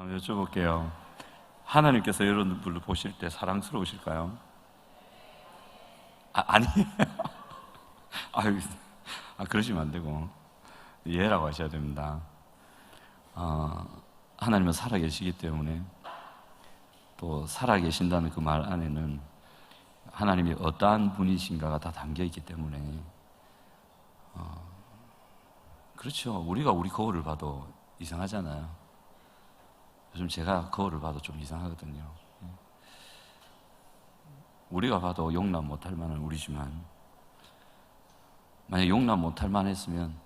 한번 여쭤볼게요. 하나님께서 여러분을 보실 때 사랑스러우실까요? 아니. 아유, 그러시면 안 되고 예라고 하셔야 됩니다. 하나님은 살아계시기 때문에, 또 살아계신다는 그 말 안에는 하나님이 어떠한 분이신가가 다 담겨있기 때문에, 그렇죠. 우리가 우리 거울을 봐도 이상하잖아요. 요즘 제가 거울을 봐도 좀 이상하거든요. 우리가 봐도 용납 못할 만한 우리지만, 만약 용납 못할 만했으면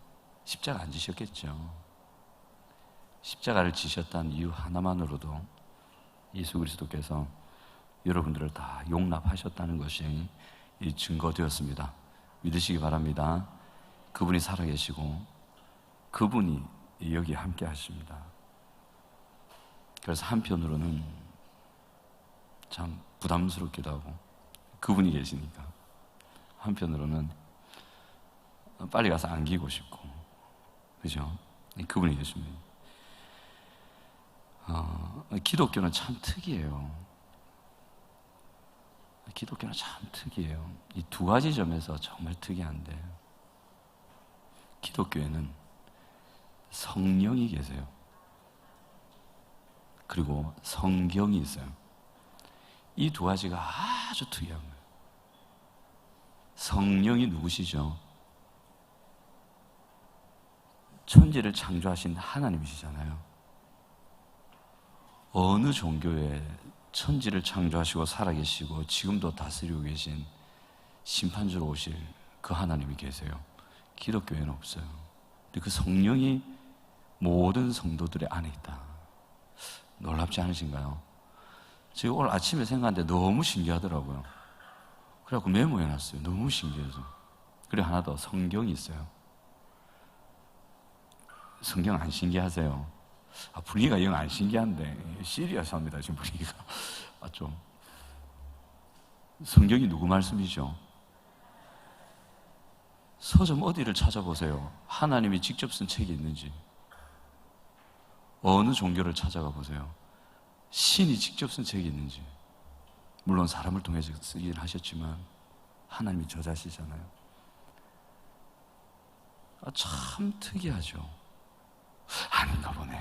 십자가 안 지셨겠죠. 십자가를 지셨다는 이유 하나만으로도 예수 그리스도께서 여러분들을 다 용납하셨다는 것이 증거되었습니다. 믿으시기 바랍니다. 그분이 살아계시고 그분이 여기 함께 하십니다. 그래서 한편으로는 참 부담스럽기도 하고, 그분이 계시니까 한편으로는 빨리 가서 안기고 싶고, 그죠? 그분이 계십니다. 기독교는 참 특이해요. 기독교는 참 특이해요. 이 두 가지 점에서 정말 특이한데, 기독교에는 성령이 계세요. 그리고 성경이 있어요. 이 두 가지가 아주 특이한 거예요. 성령이 누구시죠? 천지를 창조하신 하나님이시잖아요. 어느 종교에 천지를 창조하시고 살아계시고 지금도 다스리고 계신 심판주로 오실 그 하나님이 계세요. 기독교에는 없어요. 근데 그 성령이 모든 성도들의 안에 있다. 놀랍지 않으신가요? 제가 오늘 아침에 생각하는데 너무 신기하더라고요. 그래갖고 메모해놨어요. 너무 신기해서. 그리고 하나 더, 성경이 있어요. 성경 안 신기하세요? 분위기가 영 안 신기한데 시리어스합니다. 지금 분위기가 좀. 성경이 누구 말씀이죠? 서점 어디를 찾아보세요. 하나님이 직접 쓴 책이 있는지. 어느 종교를 찾아가 보세요. 신이 직접 쓴 책이 있는지. 물론 사람을 통해서 쓰긴 하셨지만 하나님이 저자시잖아요. 참 특이하죠. 아닌가 보네.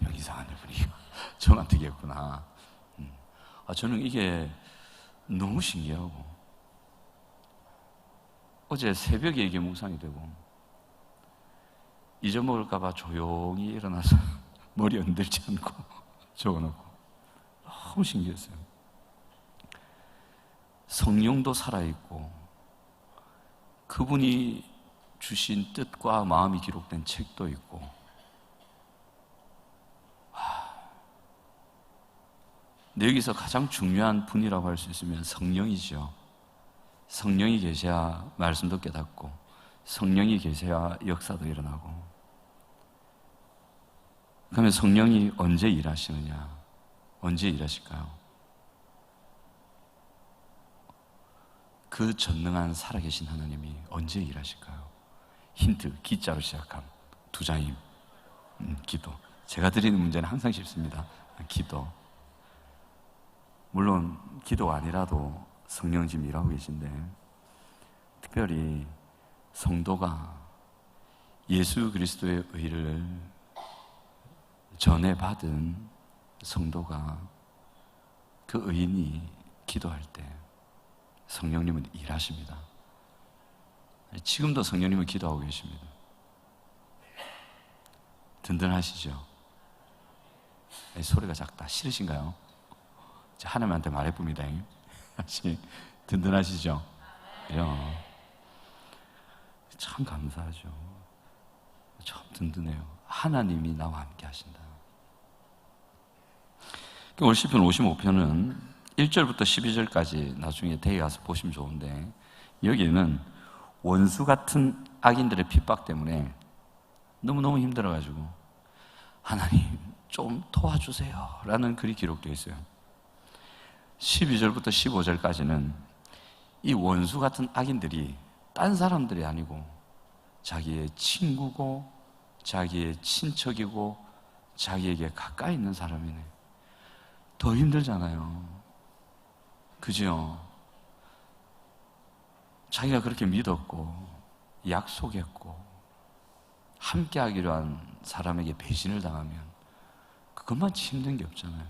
여기 이상한데 분위기가. 저만 특이했구나. 저는 이게 너무 신기하고, 어제 새벽에 이게 묵상이 되고, 잊어먹을까봐 조용히 일어나서 머리 흔들지 않고 적어놓고, 너무 신기했어요. 성령도 살아있고, 그분이 주신 뜻과 마음이 기록된 책도 있고, 근데 여기서 가장 중요한 분이라고 할 수 있으면 성령이죠. 성령이 계셔야 말씀도 깨닫고, 성령이 계셔야 역사도 일어나고. 그러면 성령이 언제 일하시느냐? 언제 일하실까요? 그 전능한 살아계신 하나님이 언제 일하실까요? 힌트, 기자로 시작한 두 장임. 기도. 제가 드리는 문제는 항상 쉽습니다. 기도. 물론 기도가 아니라도 성령 지금 일하고 계신데, 특별히 성도가 예수 그리스도의 의를 전해받은 성도가, 그 의인이 기도할 때 성령님은 일하십니다. 지금도 성령님은 기도하고 계십니다. 든든하시죠? 소리가 작다. 싫으신가요? 하나님한테 말해봅니다. 든든하시죠? 참 감사하죠. 참 든든해요. 하나님이 나와 함께 하신다. 오늘 시편 55편은 1절부터 12절까지 나중에 대에 가서 보시면 좋은데, 여기에는 원수 같은 악인들의 핍박 때문에 너무너무 힘들어가지고 하나님 좀 도와주세요 라는 글이 기록되어 있어요. 12절부터 15절까지는 이 원수 같은 악인들이 딴 사람들이 아니고 자기의 친구고 자기의 친척이고 자기에게 가까이 있는 사람이네. 더 힘들잖아요. 그죠? 자기가 그렇게 믿었고 약속했고 함께 하기로 한 사람에게 배신을 당하면 그것만치 힘든 게 없잖아요.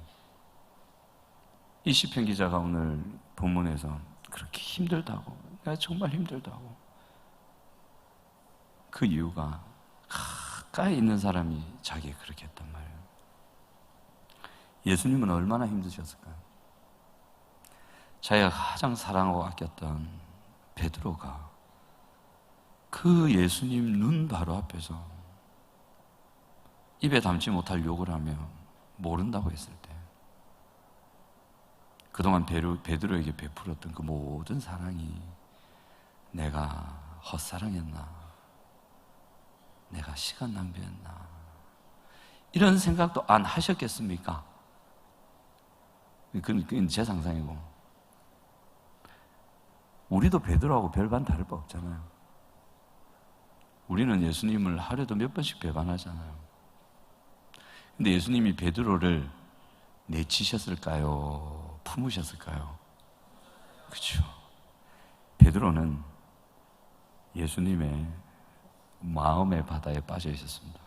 이 시편 기자가 오늘 본문에서 그렇게 힘들다고, 내가 정말 힘들다고, 그 이유가 가까이 있는 사람이 자기에 그렇게 했단 말이에요. 예수님은 얼마나 힘드셨을까요? 자기가 가장 사랑하고 아꼈던 베드로가 그 예수님 눈 바로 앞에서 입에 담지 못할 욕을 하며 모른다고 했을 때 그동안 베드로에게 베풀었던 그 모든 사랑이 내가 헛사랑했나? 내가 시간 낭비했나? 이런 생각도 안 하셨겠습니까? 그건 제 상상이고, 우리도 베드로하고 별반 다를 바 없잖아요. 우리는 예수님을 하루에도 몇 번씩 배반하잖아요. 근데 예수님이 베드로를 내치셨을까요? 품으셨을까요? 그렇죠. 베드로는 예수님의 마음의 바다에 빠져 있었습니다.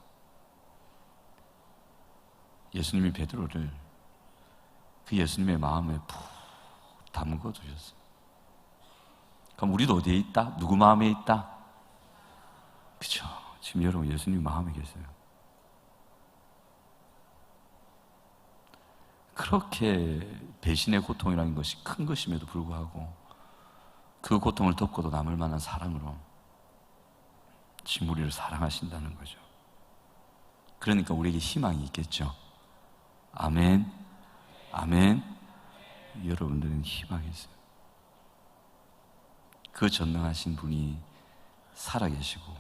예수님이 베드로를 그 예수님의 마음에 푹 담궈 두셨어요. 그럼 우리도 어디에 있다? 누구 마음에 있다? 그렇죠. 지금 여러분 예수님 마음에 계세요. 그렇게 배신의 고통이라는 것이 큰 것임에도 불구하고 그 고통을 덮고도 남을 만한 사랑으로 지금 우리를 사랑하신다는 거죠. 그러니까 우리에게 희망이 있겠죠. 아멘, 아멘. 여러분들은 희망이 있어요. 그 전능하신 분이 살아계시고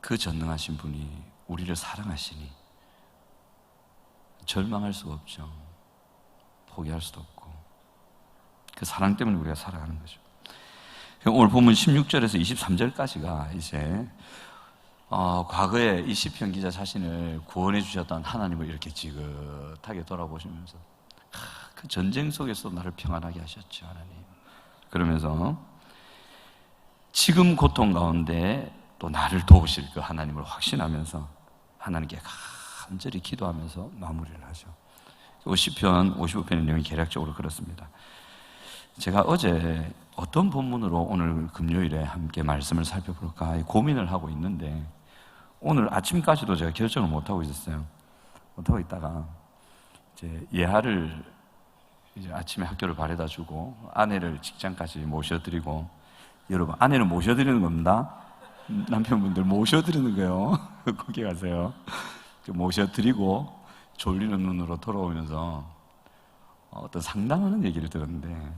그 전능하신 분이 우리를 사랑하시니 절망할 수가 없죠. 포기할 수도 없고 그 사랑 때문에 우리가 살아가는 거죠. 오늘 본문 16절에서 23절까지가 이제 과거에 이 시편 기자 자신을 구원해 주셨던 하나님을 이렇게 지긋하게 돌아보시면서 그 전쟁 속에서 나를 평안하게 하셨죠, 하나님. 그러면서 지금 고통 가운데 또 나를 도우실 그 하나님을 확신하면서 하나님께 간절히 기도하면서 마무리를 하죠. 시편 55편의 내용이 개략적으로 그렇습니다. 제가 어제 어떤 본문으로 오늘 금요일에 함께 말씀을 살펴볼까 고민을 하고 있는데 오늘 아침까지도 제가 결정을 못하고 있었어요. 못하고 있다가 이제 예하를 이제 아침에 학교를 바래다 주고 아내를 직장까지 모셔드리고, 여러분 아내는 모셔드리는 겁니다. 남편분들 모셔드리는 거예요. 거기 가세요. 모셔드리고 졸리는 눈으로 돌아오면서 어떤 상담하는 얘기를 들었는데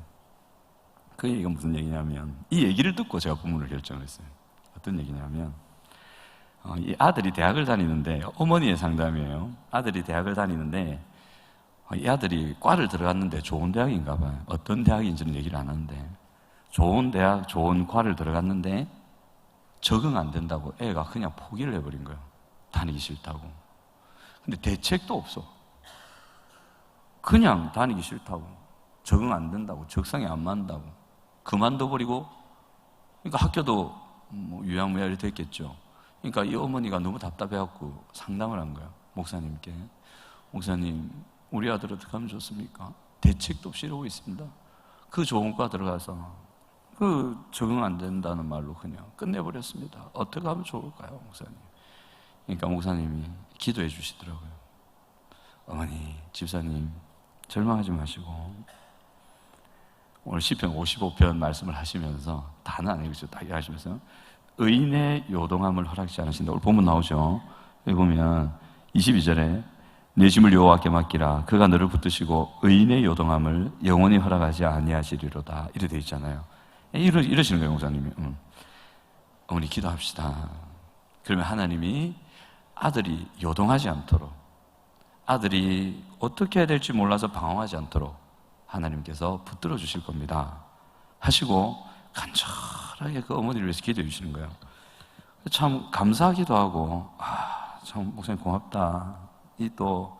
그 얘기가 무슨 얘기냐면, 이 얘기를 듣고 제가 본문을 결정을 했어요. 어떤 얘기냐면 이 아들이 대학을 다니는데, 어머니의 상담이에요. 아들이 대학을 다니는데 이 아들이 과를 들어갔는데 좋은 대학인가 봐요. 어떤 대학인지는 얘기를 안 하는데 좋은 대학, 좋은 과를 들어갔는데 적응 안 된다고 애가 그냥 포기를 해버린 거예요. 다니기 싫다고. 근데 대책도 없어. 그냥 다니기 싫다고, 적응 안 된다고, 적성에 안 맞는다고 그만둬버리고, 그러니까 학교도 유야무야리 됐겠죠. 그러니까 이 어머니가 너무 답답해갖고 상담을 한 거예요. 목사님께. 목사님, 우리 아들 어떻게 하면 좋습니까? 대책도 없이 이러고 있습니다. 그 좋은 과 들어가서 그 적응 안 된다는 말로 그냥 끝내버렸습니다. 어떻게 하면 좋을까요, 목사님? 그러니까 목사님이 기도해 주시더라고요. 어머니, 집사님 절망하지 마시고 오늘 시편 55편 말씀을 하시면서 단어 안 읽으시죠? 딱 하시면서 의인의 요동함을 허락지 않으신다. 오늘 본문 나오죠. 여기 보면 22절에 내 짐을 여호와께 맡기라. 그가 너를 붙드시고 의인의 요동함을 영원히 허락하지 아니하시리로다. 이래 돼 있잖아요. 이러시는 거예요, 목사님이. 어머니 기도합시다. 그러면 하나님이 아들이 요동하지 않도록, 아들이 어떻게 해야 될지 몰라서 방황하지 않도록 하나님께서 붙들어 주실 겁니다 하시고 간절하게 그 어머니를 위해서 기도해 주시는 거예요. 참 감사하기도 하고 참 목사님 고맙다. 이 또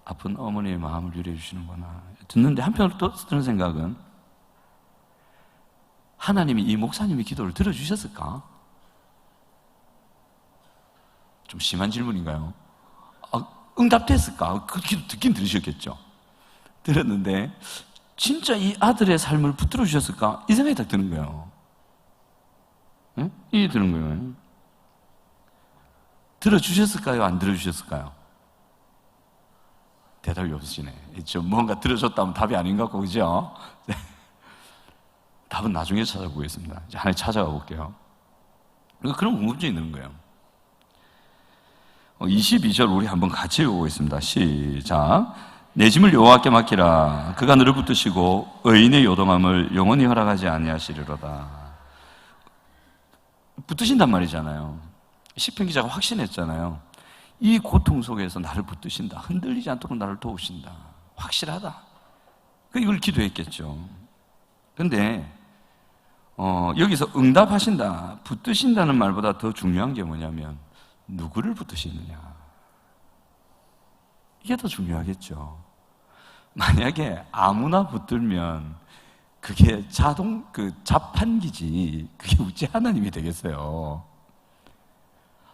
아픈 어머니의 마음을 위로해 주시는구나. 듣는데 한편으로 또 드는 생각은 하나님이 이 목사님의 기도를 들어주셨을까? 좀 심한 질문인가요? 응답됐을까? 그 기도 듣긴 들으셨겠죠. 들었는데 진짜 이 아들의 삶을 붙들어 주셨을까? 이 생각이 딱 드는 거예요. 네? 이게 드는 거예요. 들어주셨을까요? 안 들어주셨을까요? 대답이 없으시네. 뭔가 들어줬다면 답이 아닌 것 같고, 그죠? 네. 답은 나중에 찾아보겠습니다. 이제 하나 찾아가 볼게요. 그런 궁금증이 드는 거예요. 22절 우리 한번 같이 읽어보겠습니다. 시작. 내 짐을 여호와께 맡기라. 그가 너를 붙드시고 의인의 요동함을 영원히 허락하지 아니하시리로다. 붙드신단 말이잖아요. 시편 기자가 확신했잖아요. 이 고통 속에서 나를 붙드신다. 흔들리지 않도록 나를 도우신다. 확실하다. 이걸 기도했겠죠. 그런데 여기서 응답하신다, 붙드신다는 말보다 더 중요한 게 뭐냐면 누구를 붙드시느냐. 이게 더 중요하겠죠. 만약에 아무나 붙들면 그게 자판기지, 그게 어찌 하나님이 되겠어요.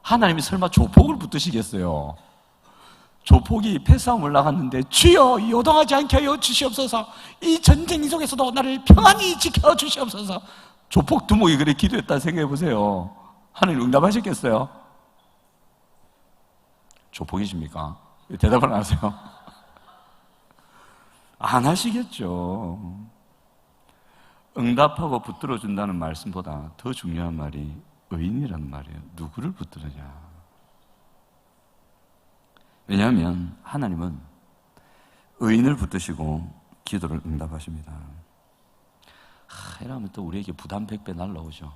하나님이 설마 조폭을 붙드시겠어요? 조폭이 패싸움을 나갔는데 주여 요동하지 않게 하여 주시옵소서, 이 전쟁 속에서도 나를 평안히 지켜주시옵소서. 조폭 두목이 그래 기도했다 생각해 보세요. 하나님 응답하셨겠어요? 조폭이십니까? 대답을 안 하세요? 안 하시겠죠. 응답하고 붙들어준다는 말씀보다 더 중요한 말이 의인이라는 말이에요. 누구를 붙들느냐. 왜냐하면 하나님은 의인을 붙드시고 기도를 응답하십니다. 이러면 또 우리에게 부담 100배 날라오죠.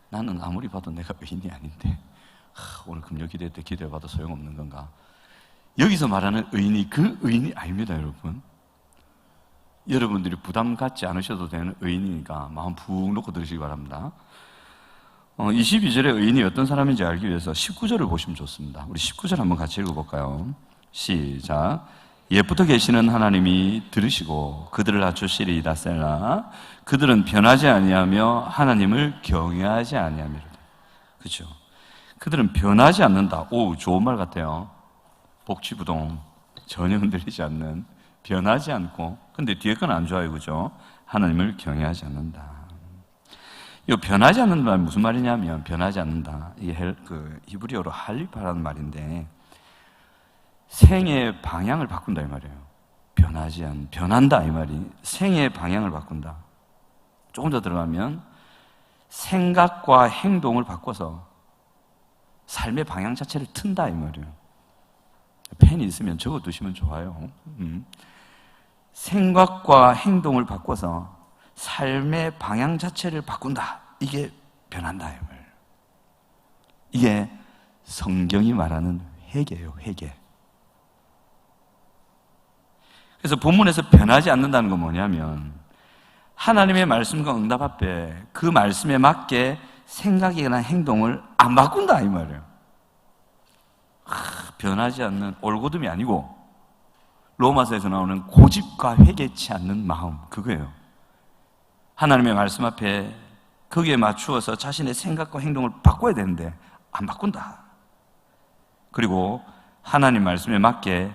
나는 아무리 봐도 내가 의인이 아닌데 오늘 금요 기도회 때 기도해봐도 소용없는 건가? 여기서 말하는 의인이 그 의인이 아닙니다, 여러분. 여러분들이 부담 갖지 않으셔도 되는 의인이니까 마음 푹 놓고 들으시기 바랍니다. 22절의 의인이 어떤 사람인지 알기 위해서 19절을 보시면 좋습니다. 우리 19절 한번 같이 읽어볼까요? 시작. 옛부터 계시는 하나님이 들으시고 그들을 낮추시리이다. 셀라. 그들은 변하지 아니하며 하나님을 경외하지 아니하미로다. 그렇죠? 그들은 변하지 않는다. 오, 좋은 말 같아요. 복지부동, 전혀 흔들리지 않는, 변하지 않고. 근데 뒤에 건 안 좋아요, 그죠? 하나님을 경외하지 않는다. 이 변하지 않는다는 무슨 말이냐면, 변하지 않는다. 이게 히브리어로 할리파라는 말인데, 생의 방향을 바꾼다 이 말이에요. 변한다 이 말이 생의 방향을 바꾼다. 조금 더 들어가면 생각과 행동을 바꿔서 삶의 방향 자체를 튼다 이 말이에요. 펜이 있으면 적어두시면 좋아요. 생각과 행동을 바꿔서 삶의 방향 자체를 바꾼다. 이게 변한다 이 말이에요. 이게 성경이 말하는 회개예요. 회개. 그래서 본문에서 변하지 않는다는 건 뭐냐면 하나님의 말씀과 응답 앞에 그 말씀에 맞게 생각이나 행동을 안 바꾼다 이 말이에요. 변하지 않는 올곧음이 아니고 로마서에서 나오는 고집과 회개치 않는 마음, 그거예요. 하나님의 말씀 앞에 거기에 맞추어서 자신의 생각과 행동을 바꿔야 되는데 안 바꾼다. 그리고 하나님 말씀에 맞게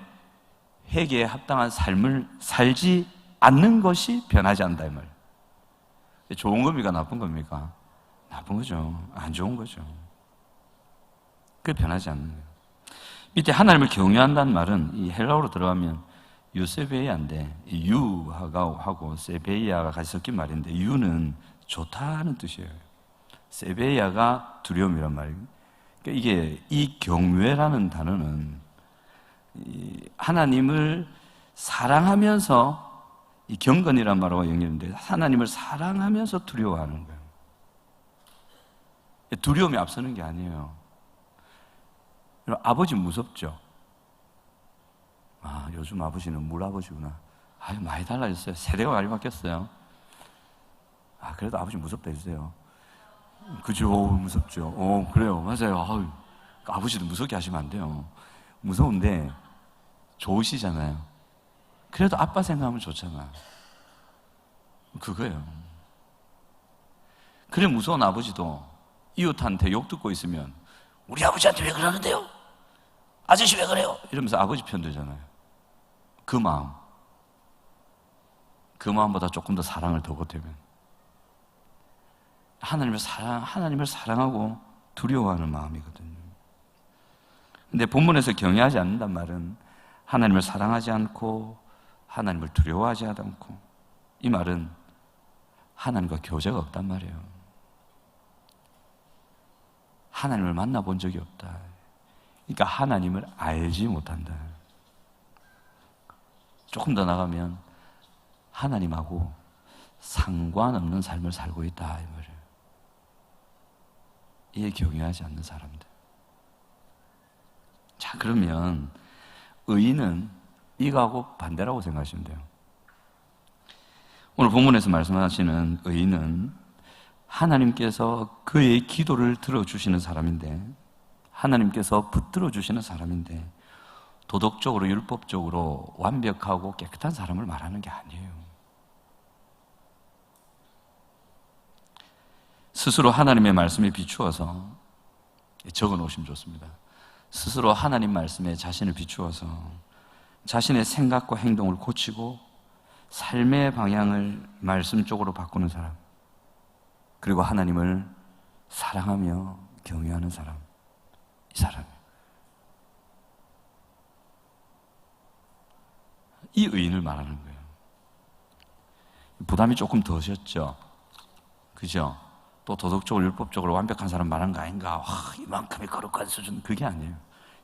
회개에 합당한 삶을 살지 않는 것이 변하지 않는다 이 말이에요. 좋은 겁니까? 나쁜 겁니까? 나쁜 거죠. 안 좋은 거죠. 그게 변하지 않는 거예요. 밑에 하나님을 경외한다는 말은 이 헬라어로 들어가면 유세베이아인데 유하고 세베이아가 같이 섞인 말인데 유는 좋다는 뜻이에요. 세베이아가 두려움이란 말이에요. 그러니까 이게 이 경외라는 단어는 하나님을 사랑하면서 이 경건이란 말하고 연결인데 하나님을 사랑하면서 두려워하는 거예요. 두려움이 앞서는 게 아니에요. 아버지 무섭죠? 요즘 아버지는 물 아버지구나. 많이 달라졌어요. 세대가 많이 바뀌었어요. 그래도 아버지 무섭다 해주세요. 그죠? 무섭죠. 그래요. 맞아요. 아버지도 무섭게 하시면 안 돼요. 무서운데 좋으시잖아요. 그래도 아빠 생각하면 좋잖아. 그거예요. 그래 무서운 아버지도 이웃한테 욕 듣고 있으면 우리 아버지한테 왜 그러는데요? 아저씨 왜 그래요? 이러면서 아버지 편 들잖아요. 그 마음보다 조금 더 사랑을 더 보태면 하나님을 사랑하고 두려워하는 마음이거든요. 근데 본문에서 경외하지 않는단 말은 하나님을 사랑하지 않고 하나님을 두려워하지 않고, 이 말은 하나님과 교제가 없단 말이에요. 하나님을 만나본 적이 없다. 그러니까 하나님을 알지 못한다. 조금 더 나가면 하나님하고 상관없는 삶을 살고 있다 이 말이에요. 이에 경외하지 않는 사람들. 자, 그러면 의인은 이거하고 반대라고 생각하시면 돼요. 오늘 본문에서 말씀하시는 의인은 하나님께서 그의 기도를 들어주시는 사람인데, 하나님께서 붙들어 주시는 사람인데, 도덕적으로 율법적으로 완벽하고 깨끗한 사람을 말하는 게 아니에요. 스스로 하나님의 말씀에 비추어서, 적어 놓으시면 좋습니다. 스스로 하나님 말씀에 자신을 비추어서 자신의 생각과 행동을 고치고 삶의 방향을 말씀 쪽으로 바꾸는 사람, 그리고 하나님을 사랑하며 경외하는 사람, 이 사람. 이 의인을 말하는 거예요. 부담이 조금 더셨죠? 그죠? 또 도덕적으로 율법적으로 완벽한 사람 말하는 거 아닌가? 와, 이만큼의 거룩한 수준. 그게 아니에요.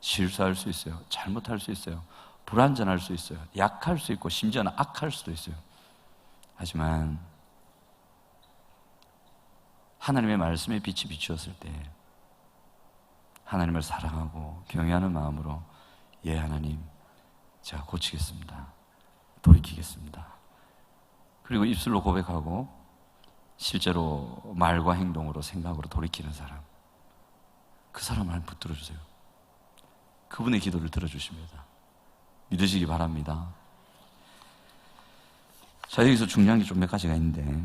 실수할 수 있어요. 잘못할 수 있어요. 불완전할 수 있어요. 약할 수 있고 심지어는 악할 수도 있어요. 하지만 하나님의 말씀에 빛이 비추었을 때 하나님을 사랑하고 경외하는 마음으로, 예 하나님, 제가 고치겠습니다. 돌이키겠습니다. 그리고 입술로 고백하고 실제로 말과 행동으로, 생각으로 돌이키는 사람, 그 사람을 하나님 붙들어 주세요. 그분의 기도를 들어주십니다. 믿으시기 바랍니다. 자, 여기서 중요한 게 좀 몇 가지가 있는데,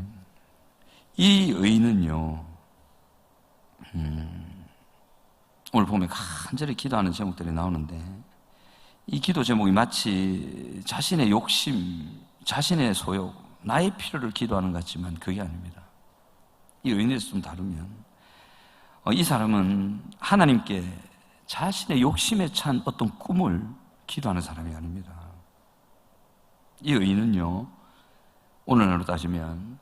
이 의인은요, 오늘 보면 간절히 기도하는 제목들이 나오는데, 이 기도 제목이 마치 자신의 욕심, 자신의 소욕, 나의 필요를 기도하는 것 같지만 그게 아닙니다. 이 의인에서 좀 다르면, 이 사람은 하나님께 자신의 욕심에 찬 어떤 꿈을 기도하는 사람이 아닙니다. 이 의인은요, 오늘날로 따지면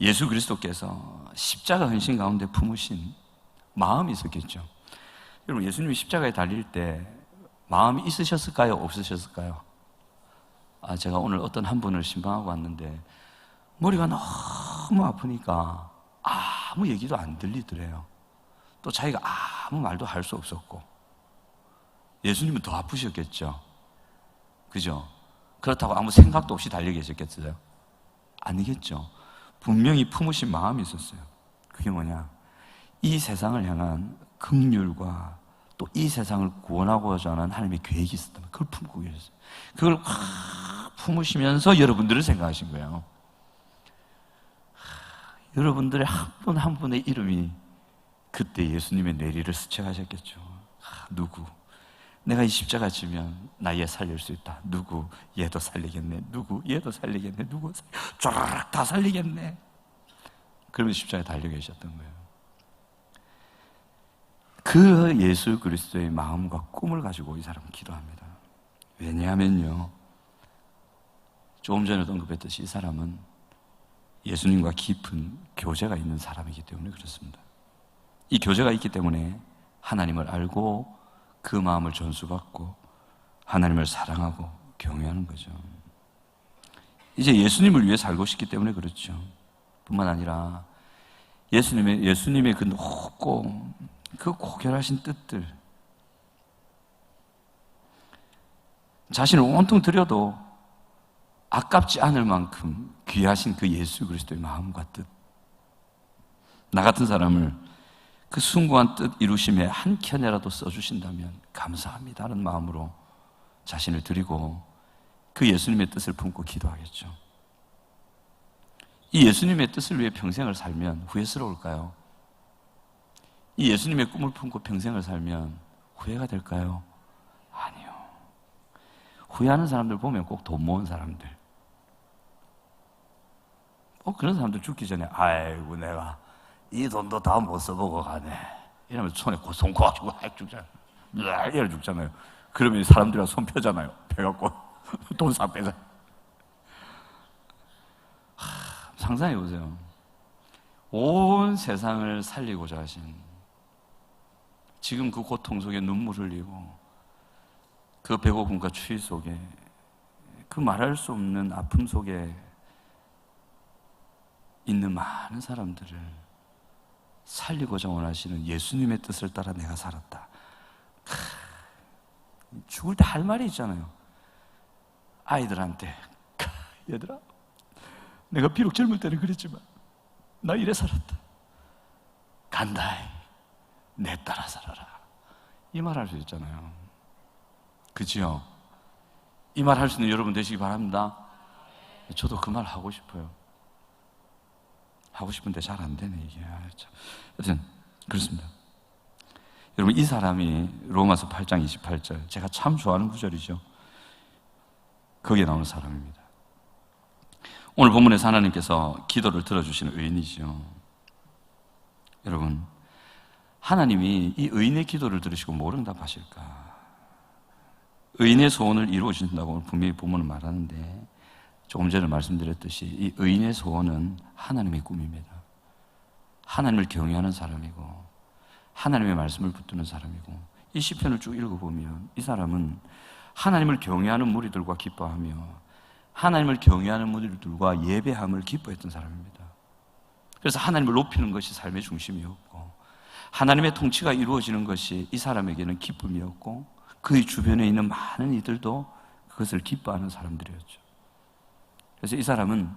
예수 그리스도께서 십자가 헌신 가운데 품으신 마음이 있었겠죠. 여러분, 예수님이 십자가에 달릴 때 마음이 있으셨을까요? 없으셨을까요? 제가 오늘 어떤 한 분을 신방하고 왔는데 머리가 너무 아프니까 아무 얘기도 안 들리더래요. 또 자기가 아무 말도 할 수 없었고, 예수님은 더 아프셨겠죠. 그죠? 그렇다고 아무 생각도 없이 달려 계셨겠어요? 아니겠죠. 분명히 품으신 마음이 있었어요. 그게 뭐냐? 이 세상을 향한 긍휼과 또 이 세상을 구원하고자 하는 하나님의 계획이 있었다면 그걸 품고 계셨어요. 그걸 확 품으시면서 여러분들을 생각하신 거예요. 여러분들의 한 분 한 분의 이름이 그때 예수님의 내리를 스쳐가셨겠죠. 누구? 내가 이 십자가 지면 나 얘 살릴 수 있다. 누구? 얘도 살리겠네. 누구? 얘도 살리겠네. 누구? 쫙 다 살리겠네. 그러면서 십자가에 달려 계셨던 거예요. 그 예수 그리스도의 마음과 꿈을 가지고 이 사람은 기도합니다. 왜냐하면요, 조금 전에도 언급했듯이 이 사람은 예수님과 깊은 교제가 있는 사람이기 때문에 그렇습니다. 이 교제가 있기 때문에 하나님을 알고 그 마음을 전수받고 하나님을 사랑하고 경외하는 거죠. 이제 예수님을 위해 살고 싶기 때문에 그렇죠. 뿐만 아니라 예수님의 그 높고 그 고결하신 뜻들, 자신을 온통 드려도 아깝지 않을 만큼 귀하신 그 예수 그리스도의 마음과 뜻, 나 같은 사람을 그 숭고한 뜻 이루심에 한 켠이라도 써주신다면 감사합니다는 마음으로 자신을 드리고 그 예수님의 뜻을 품고 기도하겠죠. 이 예수님의 뜻을 위해 평생을 살면 후회스러울까요? 이 예수님의 꿈을 품고 평생을 살면 후회가 될까요? 아니요. 후회하는 사람들 보면 꼭 돈 모은 사람들. 그런 사람들 죽기 전에 아이고 내가 이 돈도 다 못 써보고 가네 이러면 손에 고송 가지고 막 죽잖아요. 이래 죽잖아요. 그러면 사람들이랑 손 펴잖아요. 펴갖고 돈 싹 빼자. 상상해 보세요. 온 세상을 살리고자 하신, 지금 그 고통 속에 눈물 흘리고 그 배고픔과 추위 속에 그 말할 수 없는 아픔 속에 있는 많은 사람들을 살리고자 원하시는 예수님의 뜻을 따라 내가 살았다. 죽을 때 할 말이 있잖아요. 아이들한테 얘들아, 내가 비록 젊을 때는 그랬지만 나 이래 살았다. 간다이 내 따라 살아라. 이 말 할 수 있잖아요. 그치요? 이 말 할 수 있는 여러분 되시기 바랍니다. 저도 그 말 하고 싶어요. 하고 싶은데 잘 안 되네 이게. 여튼 그렇습니다. 여러분, 이 사람이 로마서 8장 28절, 제가 참 좋아하는 구절이죠. 거기에 나오는 사람입니다. 오늘 본문에서 하나님께서 기도를 들어주시는 의인이죠. 여러분, 하나님이 이 의인의 기도를 들으시고 뭘 응답하실까? 의인의 소원을 이루어 주신다고 분명히 본문은 말하는데, 조금 전에 말씀드렸듯이 이 의인의 소원은 하나님의 꿈입니다. 하나님을 경외하는 사람이고 하나님의 말씀을 붙드는 사람이고, 이 시편을 쭉 읽어보면 이 사람은 하나님을 경외하는 무리들과 기뻐하며 하나님을 경외하는 무리들과 예배함을 기뻐했던 사람입니다. 그래서 하나님을 높이는 것이 삶의 중심이었고, 하나님의 통치가 이루어지는 것이 이 사람에게는 기쁨이었고, 그의 주변에 있는 많은 이들도 그것을 기뻐하는 사람들이었죠. 그래서 이 사람은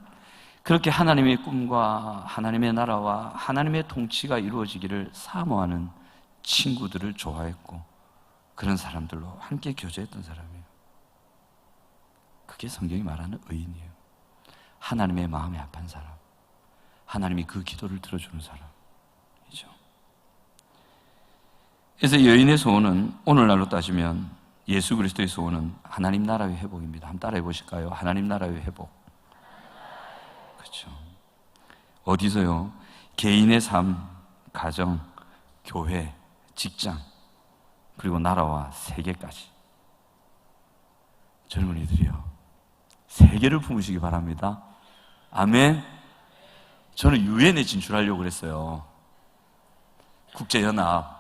그렇게 하나님의 꿈과 하나님의 나라와 하나님의 통치가 이루어지기를 사모하는 친구들을 좋아했고, 그런 사람들로 함께 교제했던 사람이에요. 그게 성경이 말하는 의인이에요. 하나님의 마음에 합한 사람, 하나님이 그 기도를 들어주는 사람이죠. 그래서 여인의 소원은, 오늘날로 따지면 예수 그리스도의 소원은 하나님 나라의 회복입니다. 한번 따라해 보실까요? 하나님 나라의 회복. 그렇죠. 어디서요? 개인의 삶, 가정, 교회, 직장, 그리고 나라와 세계까지. 젊은이들이요, 세계를 품으시기 바랍니다. 아멘. 저는 유엔에 진출하려고 그랬어요. 국제연합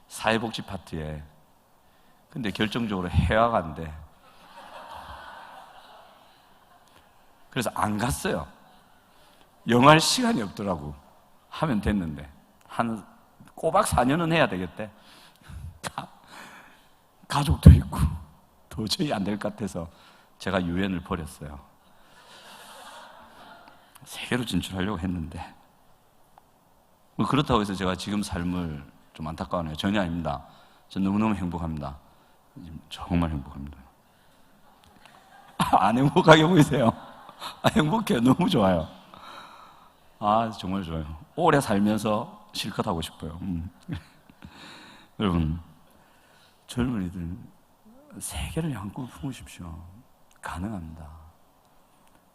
사회복지 파트에. 근데 결정적으로 해외가 안 돼. 그래서 안 갔어요. 영어할 시간이 없더라고. 하면 됐는데 한 꼬박 4년은 해야 되겠대. 가족도 있고 도저히 안 될 것 같아서 제가 유엔을 버렸어요. 세계로 진출하려고 했는데, 그렇다고 해서 제가 지금 삶을 좀 안타까워하네요. 전혀 아닙니다. 전 너무너무 행복합니다. 정말 행복합니다. 안 행복하게 보이세요? 행복해요. 너무 좋아요. 정말 좋아요. 오래 살면서 실컷 하고 싶어요. 여러분, 젊은이들 세계를 향한 꿈을 품으십시오. 가능합니다.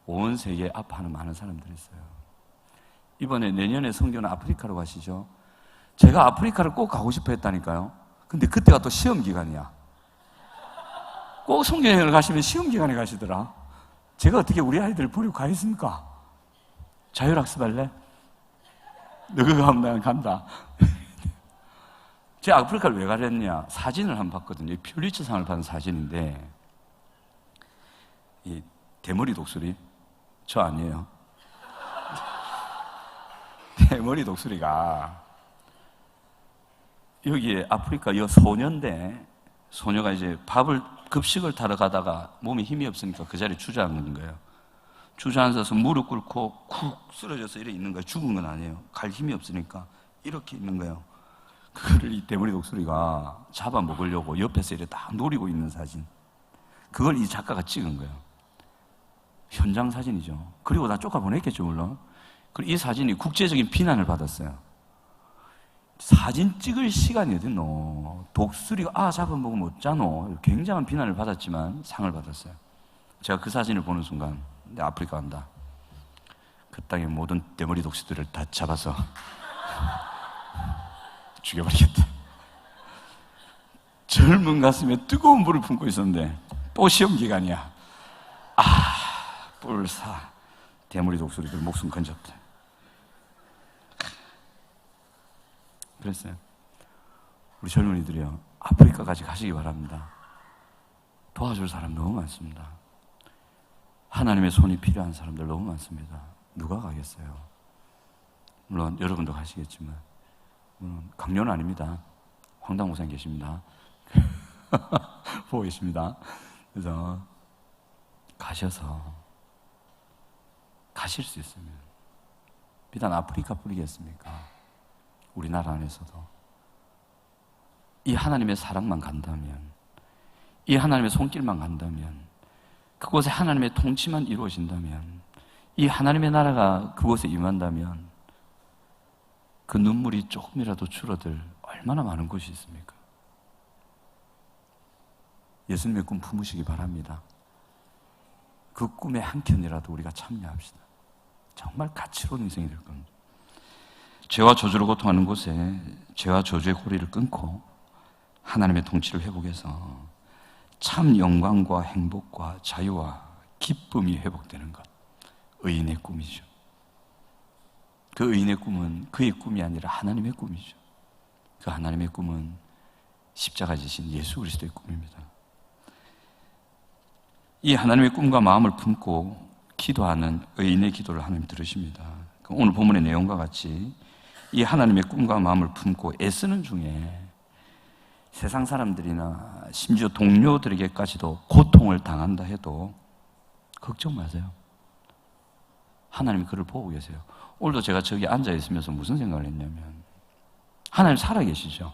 온 세계에 아파하는 많은 사람들이 있어요. 이번에 내년에 성교는 아프리카로 가시죠. 제가 아프리카를 꼭 가고 싶어 했다니까요. 근데 그때가 또 시험 기간이야. 꼭 성교여행을 가시면 시험 기간에 가시더라. 제가 어떻게 우리 아이들을 버리고 가겠습니까? 자율학습할래? 너 그거 하면 난 간다. 제가 아프리카를 왜 가랬냐? 사진을 한번 봤거든요. 퓰리처상을 받은 사진인데, 이 대머리 독수리, 저 아니에요. 대머리 독수리가 여기에 아프리카 소녀인데, 소녀가 이제 급식을 타러 가다가 몸에 힘이 없으니까 그 자리에 주저앉는 거예요. 주저앉아서 무릎 꿇고 쿡 쓰러져서 이래 있는 거예요. 죽은 건 아니에요. 갈 힘이 없으니까 이렇게 있는 거예요. 그거를 이 대머리 독수리가 잡아먹으려고 옆에서 이렇게 딱 노리고 있는 사진. 그걸 이 작가가 찍은 거예요. 현장 사진이죠. 그리고 다 쫓아 보냈겠죠, 물론. 그리고 이 사진이 국제적인 비난을 받았어요. 사진 찍을 시간이 어딨노? 독수리가 잡아먹으면 어쩌노? 굉장한 비난을 받았지만 상을 받았어요. 제가 그 사진을 보는 순간 내 아프리카 간다. 그 땅의 모든 대머리 독수리들을 다 잡아서 죽여버리겠다. 젊은 가슴에 뜨거운 불을 품고 있었는데 또 시험 기간이야. 뿔사 대머리 독수리들 목숨 건졌다. 그랬어요. 우리 젊은이들이요, 아프리카까지 가시기 바랍니다. 도와줄 사람 너무 많습니다. 하나님의 손이 필요한 사람들 너무 많습니다. 누가 가겠어요? 물론 여러분도 가시겠지만, 물론 강요는 아닙니다. 황당 목사님 계십니다. 보고 계십니다. 그래서 가셔서 가실 수 있으면, 비단 아프리카 뿐이겠습니까? 우리나라 안에서도 이 하나님의 사랑만 간다면, 이 하나님의 손길만 간다면, 그곳에 하나님의 통치만 이루어진다면, 이 하나님의 나라가 그곳에 임한다면 그 눈물이 조금이라도 줄어들 얼마나 많은 곳이 있습니까? 예수님의 꿈 품으시기 바랍니다. 그 꿈의 한 켠이라도 우리가 참여합시다. 정말 가치로운 인생이 될 겁니다. 죄와 저주로 고통하는 곳에 죄와 저주의 고리를 끊고 하나님의 통치를 회복해서 참 영광과 행복과 자유와 기쁨이 회복되는 것, 의인의 꿈이죠. 그 의인의 꿈은 그의 꿈이 아니라 하나님의 꿈이죠. 그 하나님의 꿈은 십자가 지신 예수 그리스도의 꿈입니다. 이 하나님의 꿈과 마음을 품고 기도하는 의인의 기도를 하나님 들으십니다. 오늘 본문의 내용과 같이 이 하나님의 꿈과 마음을 품고 애쓰는 중에 세상 사람들이나 심지어 동료들에게까지도 고통을 당한다 해도 걱정 마세요. 하나님이 그를 보고 계세요. 오늘도 제가 저기 앉아 있으면서 무슨 생각을 했냐면, 하나님 살아계시죠?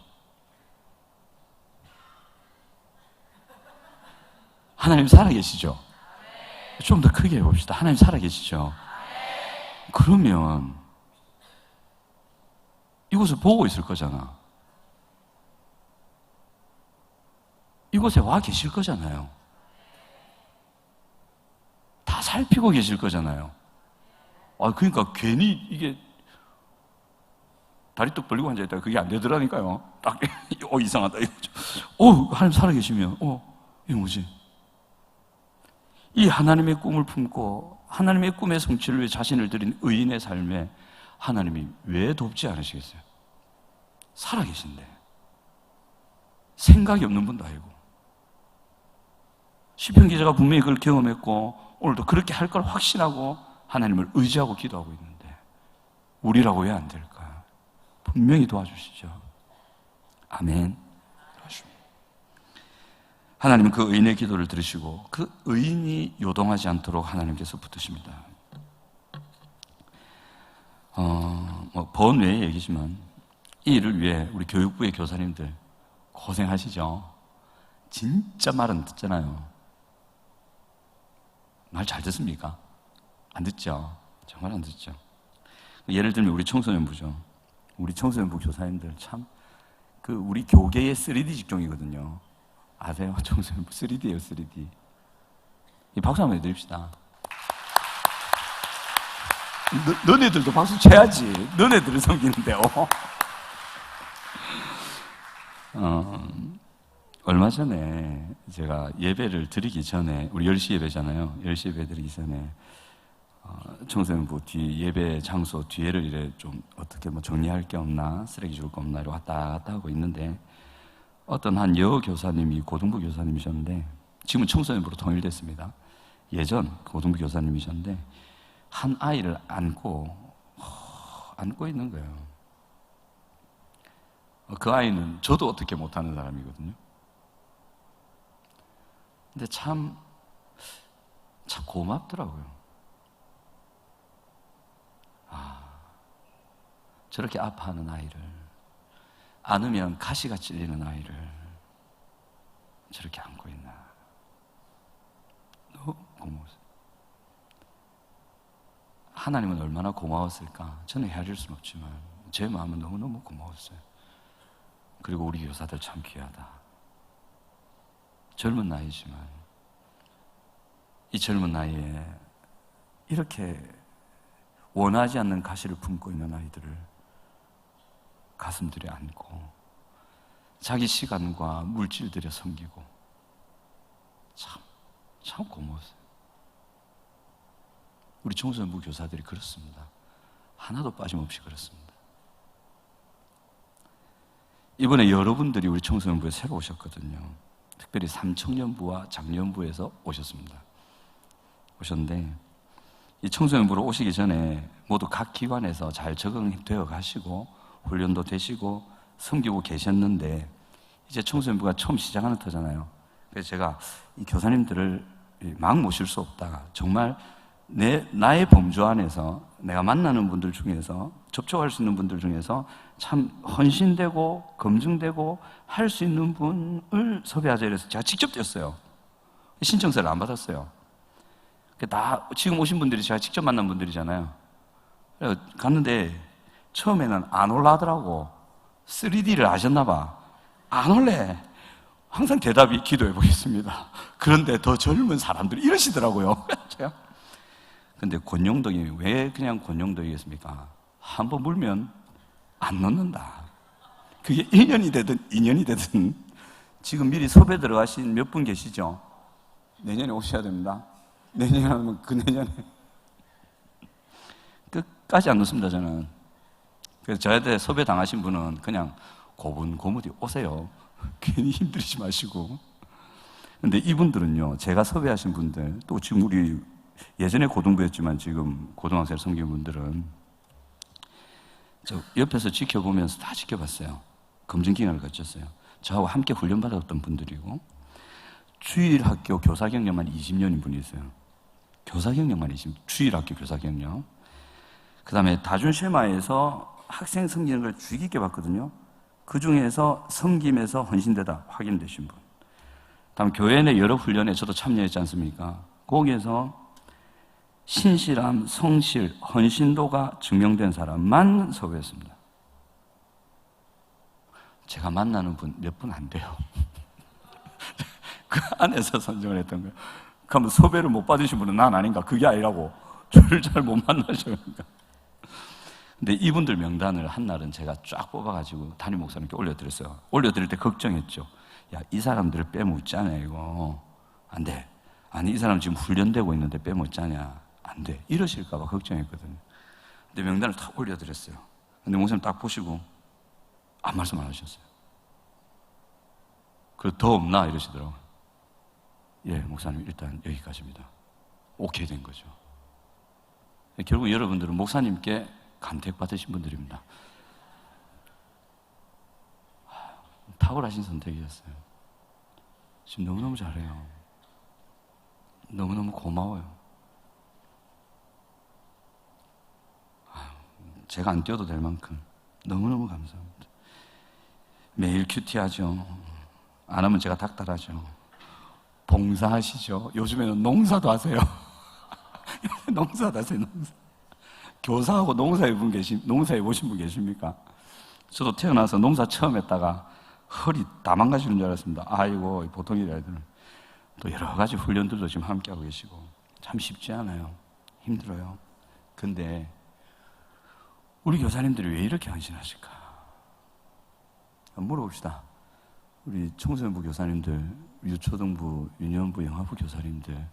하나님 살아계시죠? 좀 더 크게 해봅시다. 하나님 살아계시죠? 그러면 이곳을 보고 있을 거잖아. 이곳에 와 계실 거잖아요. 다 살피고 계실 거잖아요. 그러니까 괜히 이게 다리 뚝 벌리고 앉아있다가 그게 안 되더라니까요. 딱, 이상하다. 하나님 살아계시면, 이게 뭐지? 이 하나님의 꿈을 품고 하나님의 꿈의 성취를 위해 자신을 드린 의인의 삶에 하나님이 왜 돕지 않으시겠어요? 살아계신데. 생각이 없는 분도 아니고. 시편 기자가 분명히 그걸 경험했고 오늘도 그렇게 할 걸 확신하고 하나님을 의지하고 기도하고 있는데 우리라고 왜 안 될까? 분명히 도와주시죠. 아멘. 하나님은 그 의인의 기도를 들으시고 그 의인이 요동하지 않도록 하나님께서 붙드십니다. 번외의 얘기지만 이 일을 위해 우리 교육부의 교사님들 고생하시죠. 진짜 말은 듣잖아요. 말 잘 듣습니까? 안 듣죠. 정말 안 듣죠. 예를 들면 우리 청소년부죠. 우리 청소년부 교사님들 참 우리 교계의 3D 직종이거든요. 아세요? 청소년부 3D예요, 3D. 이 박수 한번 해드립시다. 너네들도 박수 쳐야지. 너네들을 섬기는데요. 얼마 전에 제가 예배를 드리기 전에, 우리 10시 예배잖아요. 10시 예배 드리기 전에 청소년부 뒤 예배 장소 뒤에를 이래 좀 어떻게 정리할 게 없나, 쓰레기 줄 거 없나 이러고 왔다 갔다 하고 있는데 어떤 한 여교사님이 고등부 교사님이셨는데 지금은 청소년부로 통일됐습니다. 예전 고등부 교사님이셨는데 한 아이를 안고 있는 거예요. 그 아이는 저도 어떻게 못하는 사람이거든요. 근데 참 고맙더라고요. 저렇게 아파하는 아이를, 안으면 가시가 찔리는 아이를 저렇게 안고 있나. 너무 고마웠어요. 하나님은 얼마나 고마웠을까? 저는 헤아릴 수는 없지만 제 마음은 너무너무 고마웠어요. 그리고 우리 교사들 참 귀하다. 젊은 나이지만 이 젊은 나이에 이렇게 원하지 않는 가시를 품고 있는 아이들을 가슴들에 안고 자기 시간과 물질 들여 섬기고 참 고마웠어요. 우리 청소년부 교사들이 그렇습니다. 하나도 빠짐없이 그렇습니다. 이번에 여러분들이 우리 청소년부에 새로 오셨거든요. 특별히 삼청년부와 장년부에서 오셨습니다. 오셨는데 이 청소년부로 오시기 전에 모두 각 기관에서 잘 적응되어 가시고 훈련도 되시고 섬기고 계셨는데 이제 청소년부가 처음 시작하는 터잖아요. 그래서 제가 이 교사님들을 막 모실 수 없다. 정말 나의 범주 안에서 내가 만나는 분들 중에서 접촉할 수 있는 분들 중에서 참 헌신되고 검증되고 할 수 있는 분을 섭외하자 이래서 제가 직접 뛰었어요. 신청서를 안 받았어요. 다 지금 오신 분들이 제가 직접 만난 분들이잖아요. 그래서 갔는데 처음에는 안 올라하더라고. 3D를 아셨나 봐. 안 올래. 항상 대답이 기도해 보겠습니다. 그런데 더 젊은 사람들이 이러시더라고요. 근데 권용덕이 왜 그냥 권용덕이겠습니까? 한번 물면 안 놓는다. 그게 1년이 되든 2년이 되든 지금 미리 섭외 들어가신 몇 분 계시죠? 내년에 오셔야 됩니다. 내년에 하면 그 내년에 끝까지 안 놓습니다. 저는. 그래서 저한테 섭외 당하신 분은 그냥 고분고무디 오세요. 괜히 힘들이지 마시고. 근데 이분들은요, 제가 섭외하신 분들, 또 지금 우리 예전에 고등부였지만 지금 고등학생 섬기는 분들은 저 옆에서 지켜보면서 다 지켜봤어요. 검증기간을 거쳤어요. 저하고 함께 훈련받았던 분들이고 주일학교 교사 경력만 20년인 분이 있어요. 교사 경력만 20년, 주일학교 교사 경력. 그 다음에 다준쉐마에서 학생 섬기는 걸 주의 깊게 봤거든요. 그 중에서 섬김에서 헌신되다 확인되신 분. 다음 교회 내 여러 훈련에 저도 참여했지 않습니까? 거기에서 신실함, 성실, 헌신도가 증명된 사람만 섭외했습니다. 제가 만나는 분 몇 분 안 돼요. 그 안에서 선정을 했던 거예요. 그러면 섭외를 못 받으신 분은 난 아닌가? 그게 아니라고. 저를 잘 못 만나셔요. 근데 이분들 명단을 한 날은 제가 쫙 뽑아가지고 담임 목사님께 올려드렸어요. 올려드릴 때 걱정했죠. 야, 이 사람들을 빼먹자냐, 이거. 안 돼. 아니, 이 사람 지금 훈련되고 있는데 빼먹자냐. 안 돼. 이러실까봐 걱정했거든요. 근데 명단을 탁 올려드렸어요. 근데 목사님 딱 보시고 아무 말씀 안 하셨어요. 그래서 더 없나? 이러시더라고요. 예, 목사님 일단 여기까지입니다. 오케이 된 거죠. 결국 여러분들은 목사님께 간택받으신 분들입니다. 탁월하신 선택이었어요. 지금 너무너무 잘해요. 너무너무 고마워요. 제가 안 뛰어도 될 만큼 너무너무 감사합니다. 매일 큐티하죠. 안 하면 제가 닥달하죠. 봉사하시죠. 요즘에는 농사도 하세요. 농사도 하세요. 농사. 교사하고 농사해 보신 분 계십니까? 저도 태어나서 농사 처음 했다가 허리 다 망가지는 줄 알았습니다. 아이고, 보통이 아이들은. 또 여러 가지 훈련들도 지금 함께하고 계시고 참 쉽지 않아요. 힘들어요. 근데 우리 교사님들이 왜 이렇게 헌신하실까? 물어봅시다. 우리 청소년부 교사님들, 유초등부, 유년부, 영화부 교사님들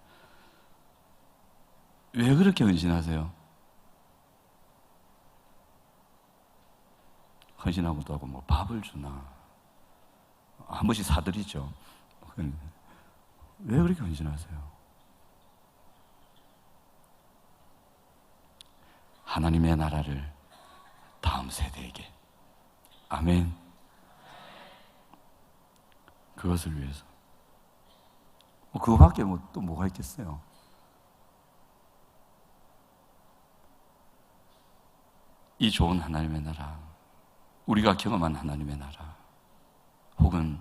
왜 그렇게 헌신하세요? 헌신하고도 하고 뭐 밥을 주나 한 번씩 사드리죠. 왜 그렇게 헌신하세요? 하나님의 나라를 다음 세대에게. 아멘. 그것을 위해서. 그거밖에 또 뭐가 있겠어요? 이 좋은 하나님의 나라, 우리가 경험한 하나님의 나라, 혹은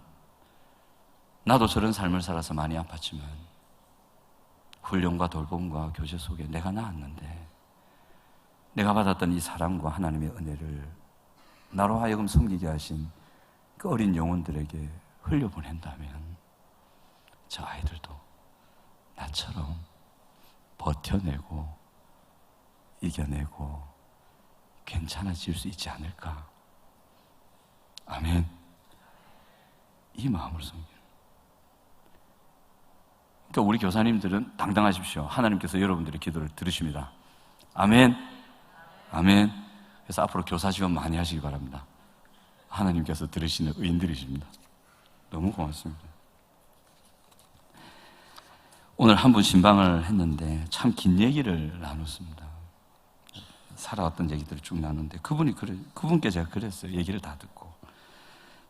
나도 저런 삶을 살아서 많이 아팠지만 훈련과 돌봄과 교제 속에 내가 나았는데 내가 받았던 이 사랑과 하나님의 은혜를 나로 하여금 섬기게 하신 그 어린 영혼들에게 흘려보낸다면 저 아이들도 나처럼 버텨내고 이겨내고 괜찮아질 수 있지 않을까? 아멘. 이 마음으로 섬기는. 그러니까 우리 교사님들은 당당하십시오. 하나님께서 여러분들의 기도를 들으십니다. 아멘. 아멘. 그래서 앞으로 교사 지원 많이 하시기 바랍니다. 하나님께서 들으시는 의인들이십니다. 너무 고맙습니다. 오늘 한 분 신방을 했는데 참 긴 얘기를 나눴습니다. 살아왔던 얘기들을 쭉 나눴는데 그분께 제가 그랬어요. 얘기를 다 듣고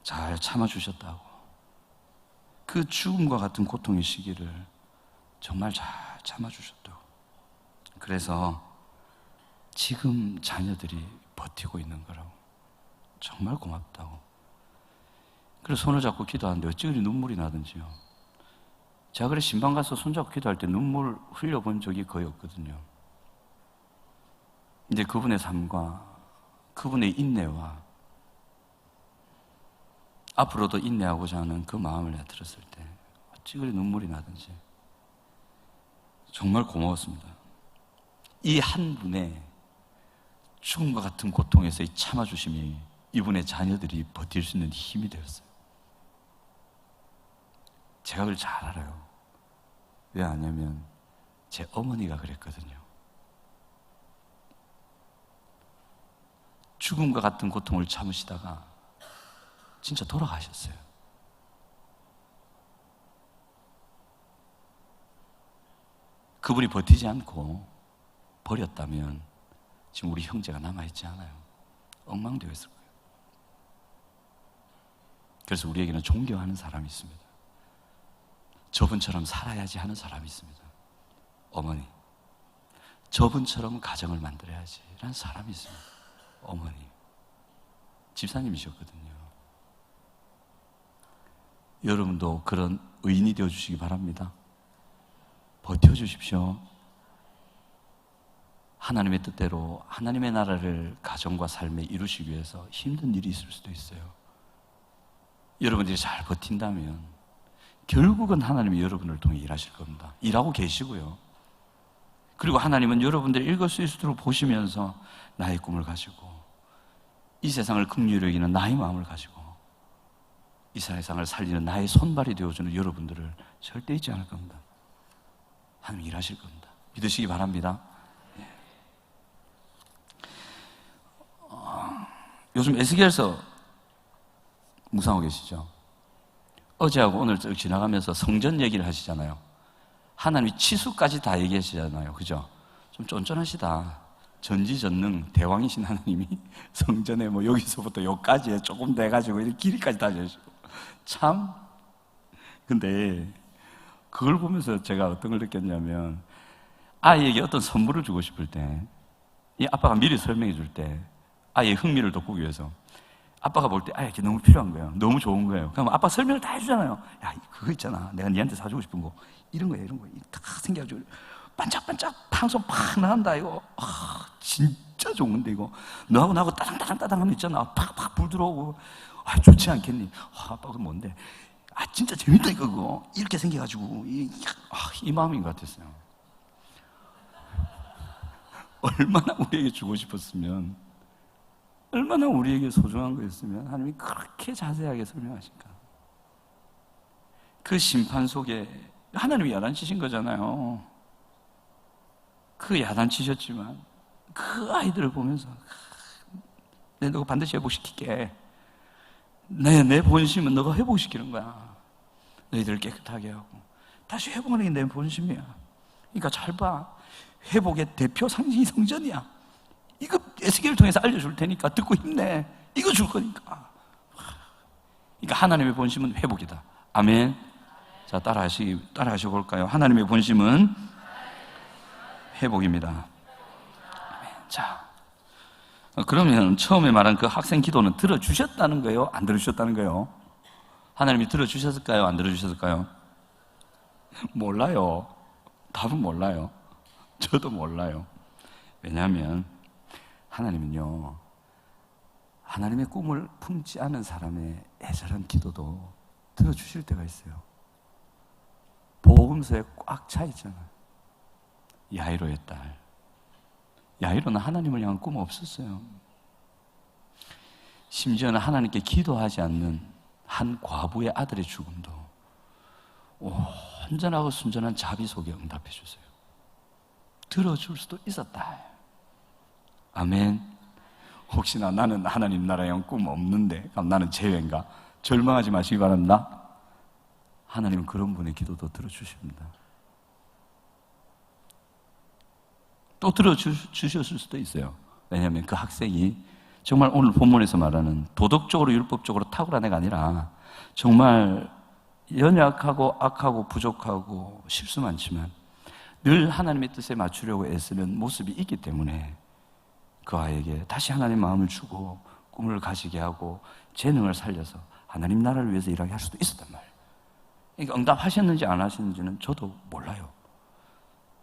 잘 참아주셨다고. 그 죽음과 같은 고통의 시기를 정말 잘 참아주셨다고. 그래서 지금 자녀들이 버티고 있는 거라고. 정말 고맙다고. 그래서 손을 잡고 기도하는데 어찌 그리 눈물이 나든지요. 제가 그래 신방 가서 손잡고 기도할 때 눈물 흘려본 적이 거의 없거든요. 이제 그분의 삶과 그분의 인내와 앞으로도 인내하고자 하는 그 마음을 내가 들었을 때 어찌 그리 눈물이 나든지 정말 고마웠습니다. 이 한 분의 죽음과 같은 고통에서의 참아주심이 이분의 자녀들이 버틸 수 있는 힘이 되었어요. 제가 그걸 잘 알아요. 왜 아냐면 제 어머니가 그랬거든요. 죽음과 같은 고통을 참으시다가 진짜 돌아가셨어요. 그분이 버티지 않고 버렸다면 지금 우리 형제가 남아있지 않아요. 엉망되어 있을 거예요. 그래서 우리에게는 존경하는 사람이 있습니다. 저분처럼 살아야지 하는 사람이 있습니다. 어머니. 저분처럼 가정을 만들어야지 라는 사람이 있습니다. 어머니. 집사님이셨거든요. 여러분도 그런 의인이 되어주시기 바랍니다. 버텨주십시오. 하나님의 뜻대로 하나님의 나라를 가정과 삶에 이루시기 위해서 힘든 일이 있을 수도 있어요. 여러분들이 잘 버틴다면 결국은 하나님이 여러분을 통해 일하실 겁니다. 일하고 계시고요. 그리고 하나님은 여러분들이 읽을 수 있도록 보시면서 나의 꿈을 가지고 이 세상을 긍휼히 여기는 나의 마음을 가지고 이 세상을 살리는 나의 손발이 되어주는 여러분들을 절대 잊지 않을 겁니다. 하나님 일하실 겁니다. 믿으시기 바랍니다. 요즘 에스겔서 묵상하고 계시죠? 어제하고 오늘 쭉 지나가면서 성전 얘기를 하시잖아요. 하나님이 치수까지 다 얘기하시잖아요. 그죠? 좀 쫀쫀하시다. 전지전능 대왕이신 하나님이 성전에 뭐 여기서부터 여기까지 조금 돼가지고 이렇게 길이까지 다 주시고 참. 근데 그걸 보면서 제가 어떤 걸 느꼈냐면 아이에게 어떤 선물을 주고 싶을 때 이 아빠가 미리 설명해 줄 때 아이의 흥미를 돋구기 위해서 아빠가 볼 때 아이에게 너무 필요한 거예요. 너무 좋은 거예요. 그럼 아빠 설명을 다 해주잖아요. 야, 그거 있잖아. 내가 니한테 사주고 싶은 거. 이런 거야, 이런 거. 다 생겨가지고 반짝반짝 방송 팍 나간다, 이거. 아, 진짜 좋은 건데, 이거. 너하고 나하고 따당따당 하면 있잖아. 팍팍 불 들어오고. 아, 좋지 않겠니? 아, 아빠, 그 뭔데? 아, 진짜 재밌다, 이거, 그거. 이렇게 생겨가지고. 이 마음인 것 같았어요. 얼마나 우리에게 주고 싶었으면, 얼마나 우리에게 소중한 거였으면 하나님이 그렇게 자세하게 설명하실까. 그 심판 속에 하나님이 야단치신 거잖아요. 그 야단치셨지만 그 아이들을 보면서 내가 너가 반드시 회복시킬게. 내 본심은 너가 회복시키는 거야. 너희들을 깨끗하게 하고 다시 회복하는 게 내 본심이야. 그러니까 잘 봐. 회복의 대표 상징이 성전이야. 이거 에스겔을 통해서 알려줄 테니까 듣고 힘내. 이거 줄 거니까. 그러니까 하나님의 본심은 회복이다. 아멘. 자, 따라하시고 볼까요? 하나님의 본심은 회복입니다. 아멘. 자, 그러면 처음에 말한 그 학생 기도는 들어주셨다는 거예요? 안 들어주셨다는 거예요? 하나님이 들어주셨을까요? 안 들어주셨을까요? 몰라요. 답은 몰라요. 저도 몰라요. 왜냐하면 하나님은요, 하나님의 꿈을 품지 않은 사람의 애절한 기도도 들어주실 때가 있어요. 복음서에 꽉 차 있잖아요. 야이로의 딸. 야이로는 하나님을 향한 꿈 없었어요. 심지어는 하나님께 기도하지 않는 한 과부의 아들의 죽음도 온전하고 순전한 자비 속에 응답해 주세요. 들어줄 수도 있었다. 아멘. 혹시나 나는 하나님 나라에 꿈 없는데, 그럼 나는 죄인가? 절망하지 마시기 바랍니다. 하나님은 그런 분의 기도도 들어주십니다. 또 들어주셨을 수도 있어요. 왜냐하면 그 학생이 정말 오늘 본문에서 말하는 도덕적으로 율법적으로 탁월한 애가 아니라 정말 연약하고 악하고 부족하고 실수 많지만 늘 하나님의 뜻에 맞추려고 애쓰는 모습이 있기 때문에 그 아이에게 다시 하나님 마음을 주고 꿈을 가지게 하고 재능을 살려서 하나님 나라를 위해서 일하게 할 수도 있었단 말이에요. 그러니까 응답하셨는지 안 하셨는지는 저도 몰라요.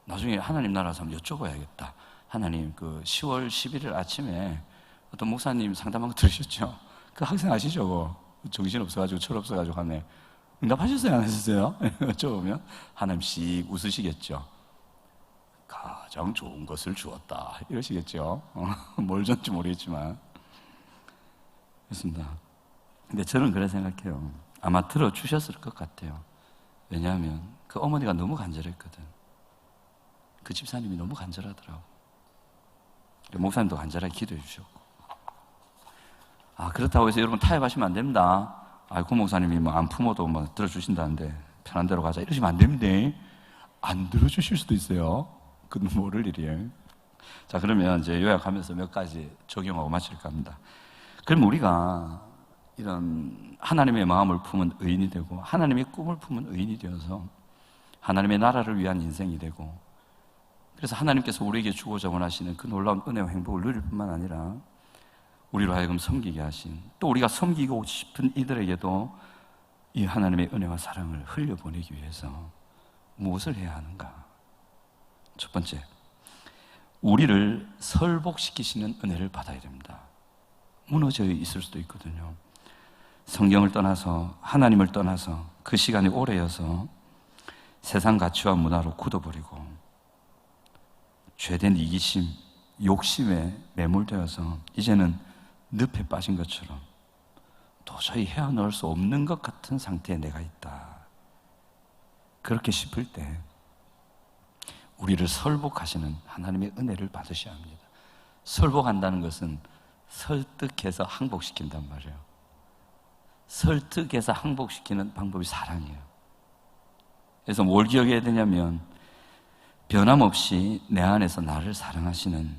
나중에 하나님 나라에서 한번 여쭤봐야겠다. 하나님, 그 10월 11일 아침에 어떤 목사님 상담한 거 들으셨죠? 그 학생 아시죠? 정신 없어가지고 철 없어가지고 하네. 응답하셨어요? 안 하셨어요? 여쭤보면 하나님 씩 웃으시겠죠. 가장 좋은 것을 주었다 이러시겠죠. 뭘 줬는지 모르겠지만 그렇습니다. 근데 저는 그래 생각해요. 아마 들어주셨을 것 같아요. 왜냐하면 그 어머니가 너무 간절했거든. 그 집사님이 너무 간절하더라고. 목사님도 간절하게 기도해 주셨고. 그렇다고 해서 여러분 타협하시면 안 됩니다. 그 목사님이 뭐 안 품어도 뭐 들어주신다는데 편한 대로 가자 이러시면 안 됩니다. 안 들어주실 수도 있어요. 그건 모를 일이에요. 자, 그러면 이제 요약하면서 몇 가지 적용하고 마칠까 합니다. 그럼 우리가 이런 하나님의 마음을 품은 의인이 되고 하나님의 꿈을 품은 의인이 되어서 하나님의 나라를 위한 인생이 되고, 그래서 하나님께서 우리에게 주고자 원하시는 그 놀라운 은혜와 행복을 누릴 뿐만 아니라 우리로 하여금 섬기게 하신, 또 우리가 섬기고 싶은 이들에게도 이 하나님의 은혜와 사랑을 흘려보내기 위해서 무엇을 해야 하는가? 첫 번째, 우리를 설복시키시는 은혜를 받아야 됩니다. 무너져 있을 수도 있거든요. 성경을 떠나서, 하나님을 떠나서 그 시간이 오래여서 세상 가치와 문화로 굳어버리고 죄된 이기심, 욕심에 매몰되어서 이제는 늪에 빠진 것처럼 도저히 헤어나올 수 없는 것 같은 상태에 내가 있다. 그렇게 싶을 때 우리를 설복하시는 하나님의 은혜를 받으셔야 합니다. 설복한다는 것은 설득해서 항복시킨단 말이에요. 설득해서 항복시키는 방법이 사랑이에요. 그래서 뭘 기억해야 되냐면 변함없이 내 안에서 나를 사랑하시는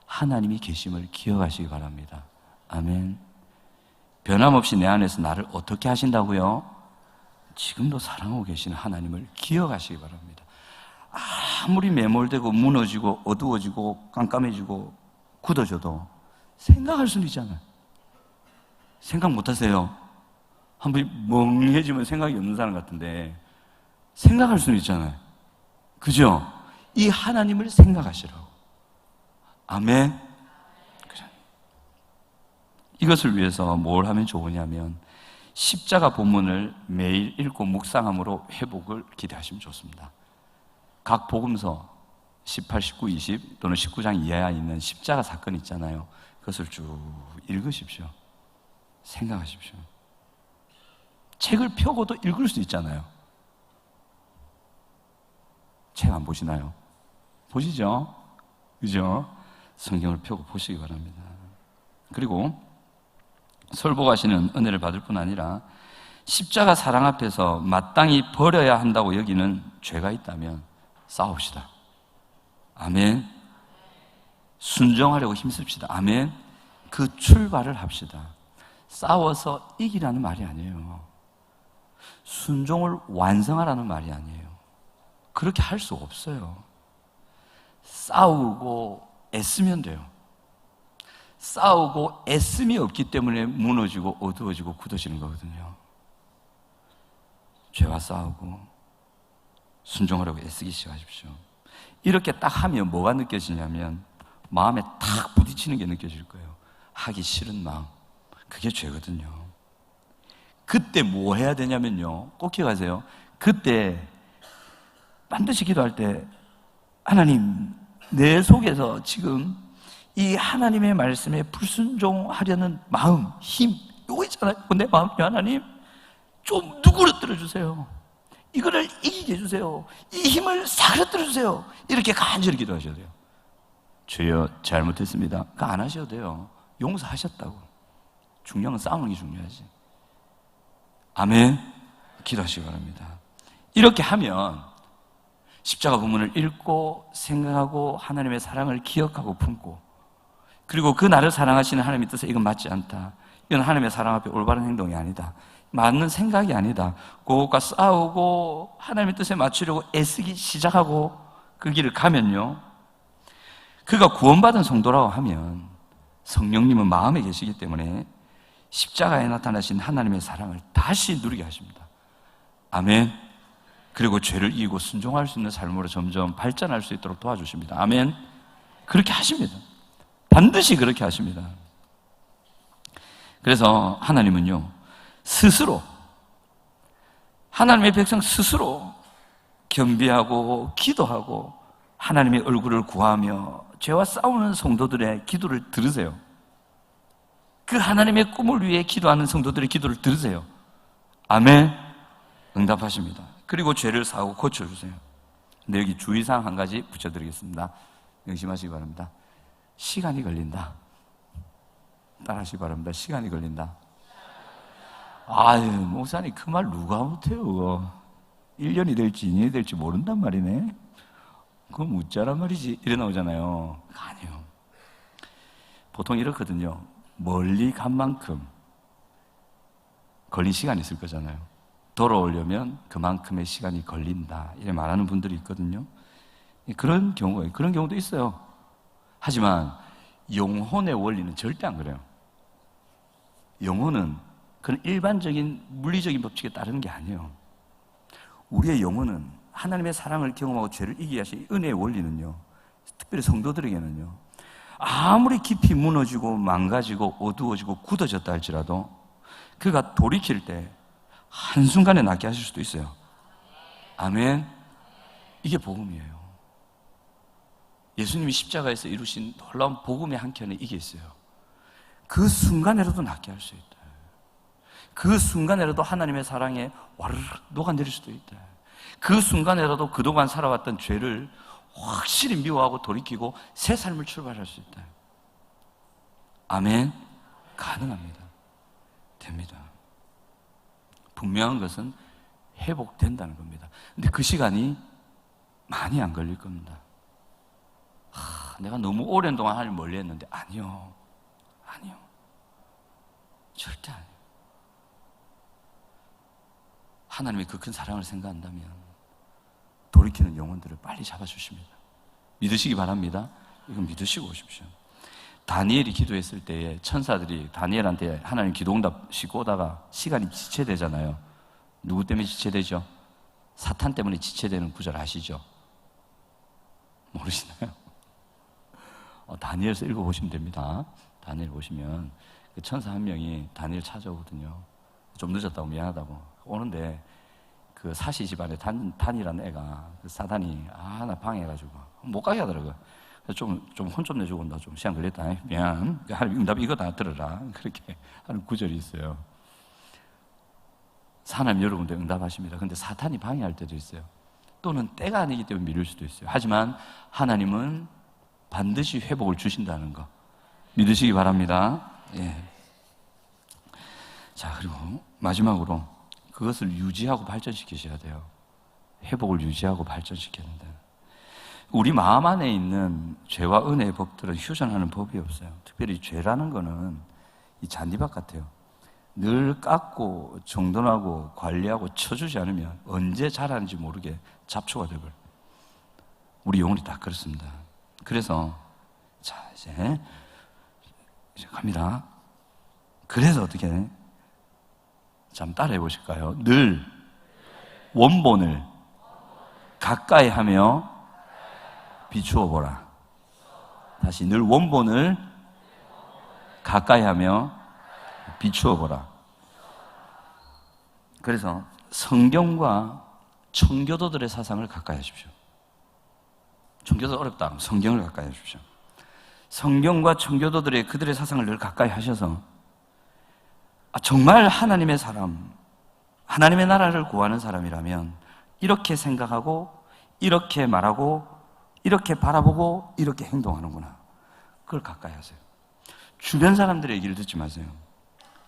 하나님이 계심을 기억하시기 바랍니다. 아멘. 변함없이 내 안에서 나를 어떻게 하신다고요? 지금도 사랑하고 계시는 하나님을 기억하시기 바랍니다. 아무리 매몰되고 무너지고 어두워지고 깜깜해지고 굳어져도 생각할 수는 있잖아요. 생각 못 하세요? 한번 멍해지면 생각이 없는 사람 같은데 생각할 수는 있잖아요. 그죠? 이 하나님을 생각하시라고. 아멘. 그래. 이것을 위해서 뭘 하면 좋으냐면 십자가 본문을 매일 읽고 묵상함으로 회복을 기대하시면 좋습니다. 각 복음서 18, 19, 20 또는 19장 이하에 있는 십자가 사건 있잖아요. 그것을 쭉 읽으십시오. 생각하십시오. 책을 펴고도 읽을 수 있잖아요. 책 안 보시나요? 보시죠? 그죠? 성경을 펴고 보시기 바랍니다. 그리고 설복하시는 은혜를 받을 뿐 아니라 십자가 사랑 앞에서 마땅히 버려야 한다고 여기는 죄가 있다면 싸웁시다. 아멘. 순종하려고 힘씁시다. 아멘. 그 출발을 합시다. 싸워서 이기라는 말이 아니에요. 순종을 완성하라는 말이 아니에요. 그렇게 할 수 없어요. 싸우고 애쓰면 돼요. 싸우고 애씀이 없기 때문에 무너지고 어두워지고 굳어지는 거거든요. 죄와 싸우고 순종하려고 애쓰기 시작하십시오. 이렇게 딱 하면 뭐가 느껴지냐면 마음에 탁 부딪히는 게 느껴질 거예요. 하기 싫은 마음. 그게 죄거든요. 그때 뭐 해야 되냐면요, 꼭 기억하세요. 그때 반드시 기도할 때 하나님, 내 속에서 지금 이 하나님의 말씀에 불순종하려는 마음, 힘, 요거 있잖아요. 내 마음요, 하나님 좀 누그러뜨려 주세요. 이거를 이기게 해주세요. 이 힘을 사그러뜨려 주세요. 이렇게 간절히 기도하셔야 돼요. 주여, 잘못했습니다. 그거 안 하셔도 돼요. 용서하셨다고. 중요한 건 싸우는 게 중요하지. 아멘. 기도하시기 바랍니다. 이렇게 하면 십자가 본문을 읽고 생각하고 하나님의 사랑을 기억하고 품고, 그리고 그 나를 사랑하시는 하나님의 뜻에 이건 맞지 않다, 이건 하나님의 사랑 앞에 올바른 행동이 아니다, 맞는 생각이 아니다, 그것과 싸우고 하나님의 뜻에 맞추려고 애쓰기 시작하고 그 길을 가면요, 그가 구원받은 성도라고 하면 성령님은 마음에 계시기 때문에 십자가에 나타나신 하나님의 사랑을 다시 누리게 하십니다. 아멘. 그리고 죄를 이기고 순종할 수 있는 삶으로 점점 발전할 수 있도록 도와주십니다. 아멘. 그렇게 하십니다. 반드시 그렇게 하십니다. 그래서 하나님은요, 스스로, 하나님의 백성 스스로 겸비하고 기도하고 하나님의 얼굴을 구하며 죄와 싸우는 성도들의 기도를 들으세요. 그 하나님의 꿈을 위해 기도하는 성도들의 기도를 들으세요. 아멘. 응답하십니다. 그리고 죄를 사하고 고쳐주세요. 근데 여기 주의사항 한 가지 붙여드리겠습니다. 명심하시기 바랍니다. 시간이 걸린다. 따라하시기 바랍니다. 시간이 걸린다. 아유, 목사님 그 말 누가 못해요 그거. 1년이 될지 2년이 될지 모른단 말이네. 그거 묻자란 말이지. 이래 나오잖아요. 아니요. 보통 이렇거든요. 멀리 간 만큼 걸린 시간이 있을 거잖아요. 돌아오려면 그만큼의 시간이 걸린다, 이렇게 말하는 분들이 있거든요. 그런 경우도 있어요. 하지만 영혼의 원리는 절대 안 그래요. 영혼은 그런 일반적인 물리적인 법칙에 따르는 게 아니에요. 우리의 영혼은 하나님의 사랑을 경험하고 죄를 이기게 하신 은혜의 원리는요, 특별히 성도들에게는요, 아무리 깊이 무너지고 망가지고 어두워지고 굳어졌다 할지라도 그가 돌이킬 때 한순간에 낫게 하실 수도 있어요. 아멘. 이게 복음이에요. 예수님이 십자가에서 이루신 놀라운 복음의 한 켠에 이게 있어요. 그 순간에라도 낫게 할 수 있다. 그 순간에라도 하나님의 사랑에 와르르 녹아내릴 수도 있다. 그 순간에라도 그동안 살아왔던 죄를 확실히 미워하고 돌이키고 새 삶을 출발할 수 있다. 아멘. 가능합니다. 됩니다. 분명한 것은 회복된다는 겁니다. 근데 그 시간이 많이 안 걸릴 겁니다. 내가 너무 오랜 동안 하나님 멀리 했는데, 아니요. 절대 아니에요. 하나님의 그 큰 사랑을 생각한다면 돌이키는 영혼들을 빨리 잡아주십니다. 믿으시기 바랍니다. 이건 믿으시고 오십시오. 다니엘이 기도했을 때에 천사들이 다니엘한테 하나님 기도응답 싣고 오다가 시간이 지체되잖아요. 누구 때문에 지체되죠? 사탄 때문에 지체되는 구절 아시죠? 모르시나요? 다니엘서 읽어보시면 됩니다. 다니엘 보시면 그 천사 한 명이 다니엘 찾아오거든요. 좀 늦었다고 미안하다고 오는데, 그 사시 집안에 단이라는 애가, 그 사단이 나 방해해가지고 못 가게 하더라고요. 그래서 좀 혼 좀 내주고 온다. 좀 시간 걸렸다. 미안. 하나님 응답 이거 다 들어라. 그렇게 하는 구절이 있어요. 하나님 여러분들 응답하십니다. 근데 사탄이 방해할 때도 있어요. 또는 때가 아니기 때문에 미룰 수도 있어요. 하지만 하나님은 반드시 회복을 주신다는 거 믿으시기 바랍니다. 예. 자, 그리고 마지막으로 그것을 유지하고 발전시키셔야 돼요. 회복을 유지하고 발전시켜야 된다. 우리 마음 안에 있는 죄와 은혜의 법들은 휴전하는 법이 없어요. 특별히 죄라는 거는 이 잔디밭 같아요. 늘 깎고 정돈하고 관리하고 쳐주지 않으면 언제 자라는지 모르게 잡초가 되버려요. 우리 영혼이 다 그렇습니다. 그래서 자, 이제 이제 갑니다. 그래서 어떻게 해? 참 따라해 보실까요? 늘 원본을 가까이 하며 비추어 보라. 다시 늘 원본을 가까이 하며 비추어 보라. 그래서 성경과 청교도들의 사상을 가까이 하십시오. 청교도 어렵다. 성경을 가까이 하십시오. 성경과 청교도들의 그들의 사상을 늘 가까이 하셔서 정말 하나님의 사람, 하나님의 나라를 구하는 사람이라면 이렇게 생각하고 이렇게 말하고 이렇게 바라보고 이렇게 행동하는구나. 그걸 가까이 하세요. 주변 사람들의 얘기를 듣지 마세요.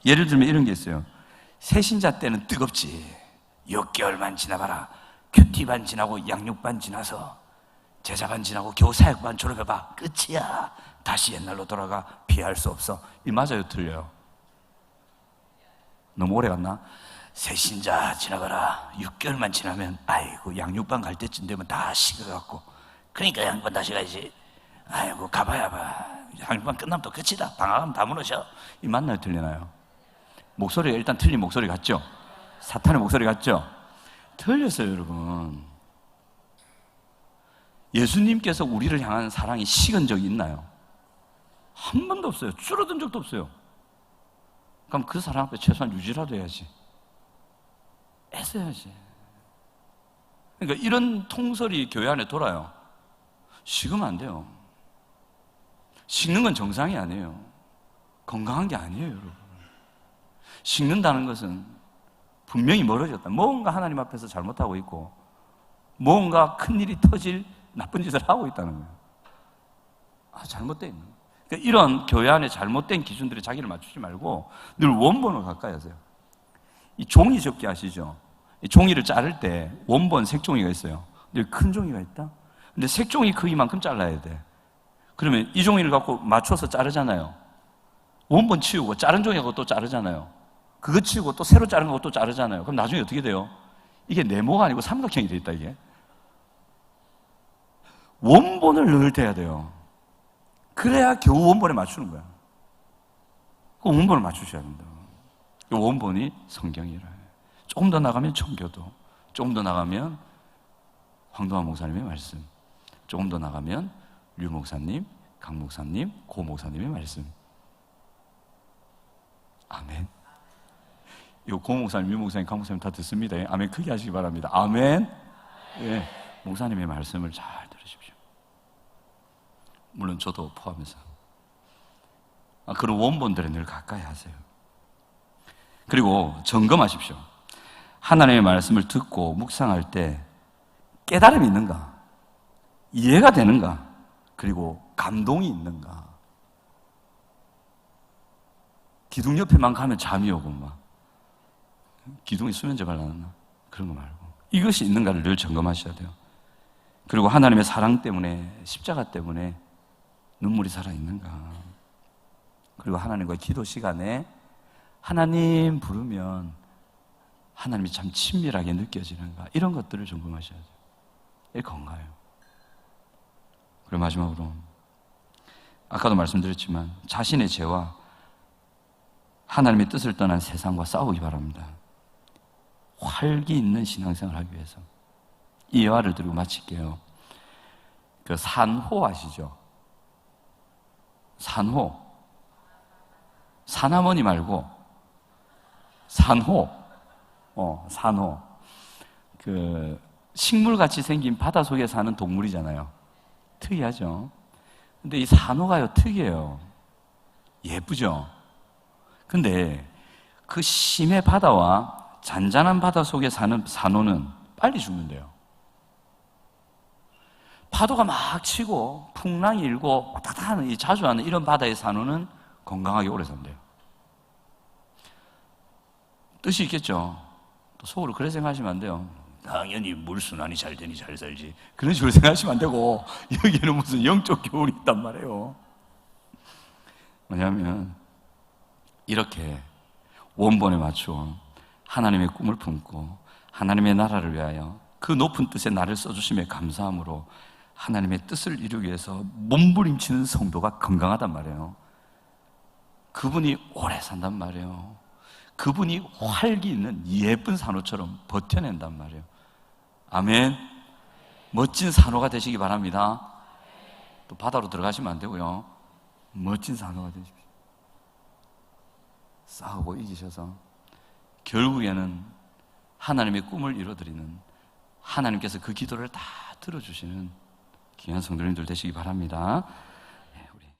예를 들면 이런 게 있어요. 새신자 때는 뜨겁지. 6개월만 지나봐라. 큐티반 지나고 양육반 지나서 제자반 지나고 겨우 사역반 졸업해봐. 끝이야. 다시 옛날로 돌아가. 피할 수 없어. 이 맞아요? 틀려요? 너무 오래 갔나? 새신자 지나가라. 6개월만 지나면 아이고 양육반 갈 때쯤 되면 다 식어갖고 그러니까 양육반 다시 가야지. 아이고 가봐야 봐. 양육반 끝나면 또 끝이다. 방학하면 다 무너져. 이 맞나요? 틀리나요? 목소리가 일단 틀린 목소리 같죠? 사탄의 목소리 같죠? 틀렸어요, 여러분. 예수님께서 우리를 향한 사랑이 식은 적이 있나요? 한 번도 없어요. 줄어든 적도 없어요. 그럼 그 사랑 앞에 최소한 유지라도 해야지. 애써야지. 그러니까 이런 통설이 교회 안에 돌아요. 식으면 안 돼요. 식는 건 정상이 아니에요. 건강한 게 아니에요, 여러분. 식는다는 것은 분명히 멀어졌다. 뭔가 하나님 앞에서 잘못하고 있고 뭔가 큰일이 터질 나쁜 짓을 하고 있다는 거예요. 잘못되어 있는 거예요. 그러니까 이런 교회 안에 잘못된 기준들에 자기를 맞추지 말고 늘 원본을 가까이 하세요. 이 종이 접기 아시죠? 이 종이를 자를 때 원본 색종이가 있어요. 근데 큰 종이가 있다? 근데 색종이 크기만큼 잘라야 돼. 그러면 이 종이를 갖고 맞춰서 자르잖아요. 원본 치우고 자른 종이하고 또 자르잖아요. 그거 치우고 또 새로 자른 거고 또 자르잖아요. 그럼 나중에 어떻게 돼요? 이게 네모가 아니고 삼각형이 돼 있다, 이게. 원본을 늘 대야 돼요. 그래야 겨우 원본에 맞추는 거야. 그 원본을 맞추셔야 된다. 이 원본이 성경이라. 조금 더 나가면 청교도, 조금 더 나가면 황동환 목사님의 말씀, 조금 더 나가면 류 목사님, 강 목사님, 고 목사님의 말씀. 아멘. 이거 고 목사님, 류 목사님, 강 목사님 다 듣습니다. 아멘 크게 하시기 바랍니다. 아멘. 예, 목사님의 말씀을 잘 들으십시오. 물론 저도 포함해서. 그런 원본들을 늘 가까이 하세요. 그리고 점검하십시오. 하나님의 말씀을 듣고 묵상할 때 깨달음이 있는가? 이해가 되는가? 그리고 감동이 있는가? 기둥 옆에만 가면 잠이 오고 막 기둥이 수면제 발라놨나? 그런 거 말고 이것이 있는가를 늘 점검하셔야 돼요. 그리고 하나님의 사랑 때문에, 십자가 때문에 눈물이 살아있는가? 그리고 하나님과의 기도 시간에 하나님 부르면 하나님이 참 친밀하게 느껴지는가? 이런 것들을 점검하셔야 돼요. 이게 건강해요. 그리고 마지막으로 아까도 말씀드렸지만 자신의 죄와 하나님의 뜻을 떠난 세상과 싸우기 바랍니다. 활기 있는 신앙생활을 하기 위해서 이 예화를 드리고 마칠게요. 그 산호 아시죠? 산호, 산화머니 말고 산호, 산호. 그 식물같이 생긴 바다 속에 사는 동물이잖아요. 특이하죠? 근데 이 산호가요, 특이해요. 예쁘죠? 근데 그 심해 바다와 잔잔한 바다 속에 사는 산호는 빨리 죽는데요. 파도가 막 치고 풍랑이 일고 왔다 갔다 하는, 이 자주 하는 이런 바다의 산호는 건강하게 오래 산대요. 뜻이 있겠죠? 또 속으로 그래 생각하시면 안 돼요. 당연히 물순환이 잘 되니 잘 살지. 그런 식으로 생각하시면 안 되고, 여기는 무슨 영적 교훈이 있단 말이에요. 뭐냐면 이렇게 원본에 맞추어 하나님의 꿈을 품고 하나님의 나라를 위하여 그 높은 뜻에 나를 써주심에 감사함으로 하나님의 뜻을 이루기 위해서 몸부림치는 성도가 건강하단 말이에요. 그분이 오래 산단 말이에요. 그분이 활기 있는 예쁜 산호처럼 버텨낸단 말이에요. 아멘. 멋진 산호가 되시기 바랍니다. 또 바다로 들어가시면 안 되고요. 멋진 산호가 되십시오. 싸우고 이기셔서 결국에는 하나님의 꿈을 이루어드리는, 하나님께서 그 기도를 다 들어주시는 귀한 성도님들 되시기 바랍니다.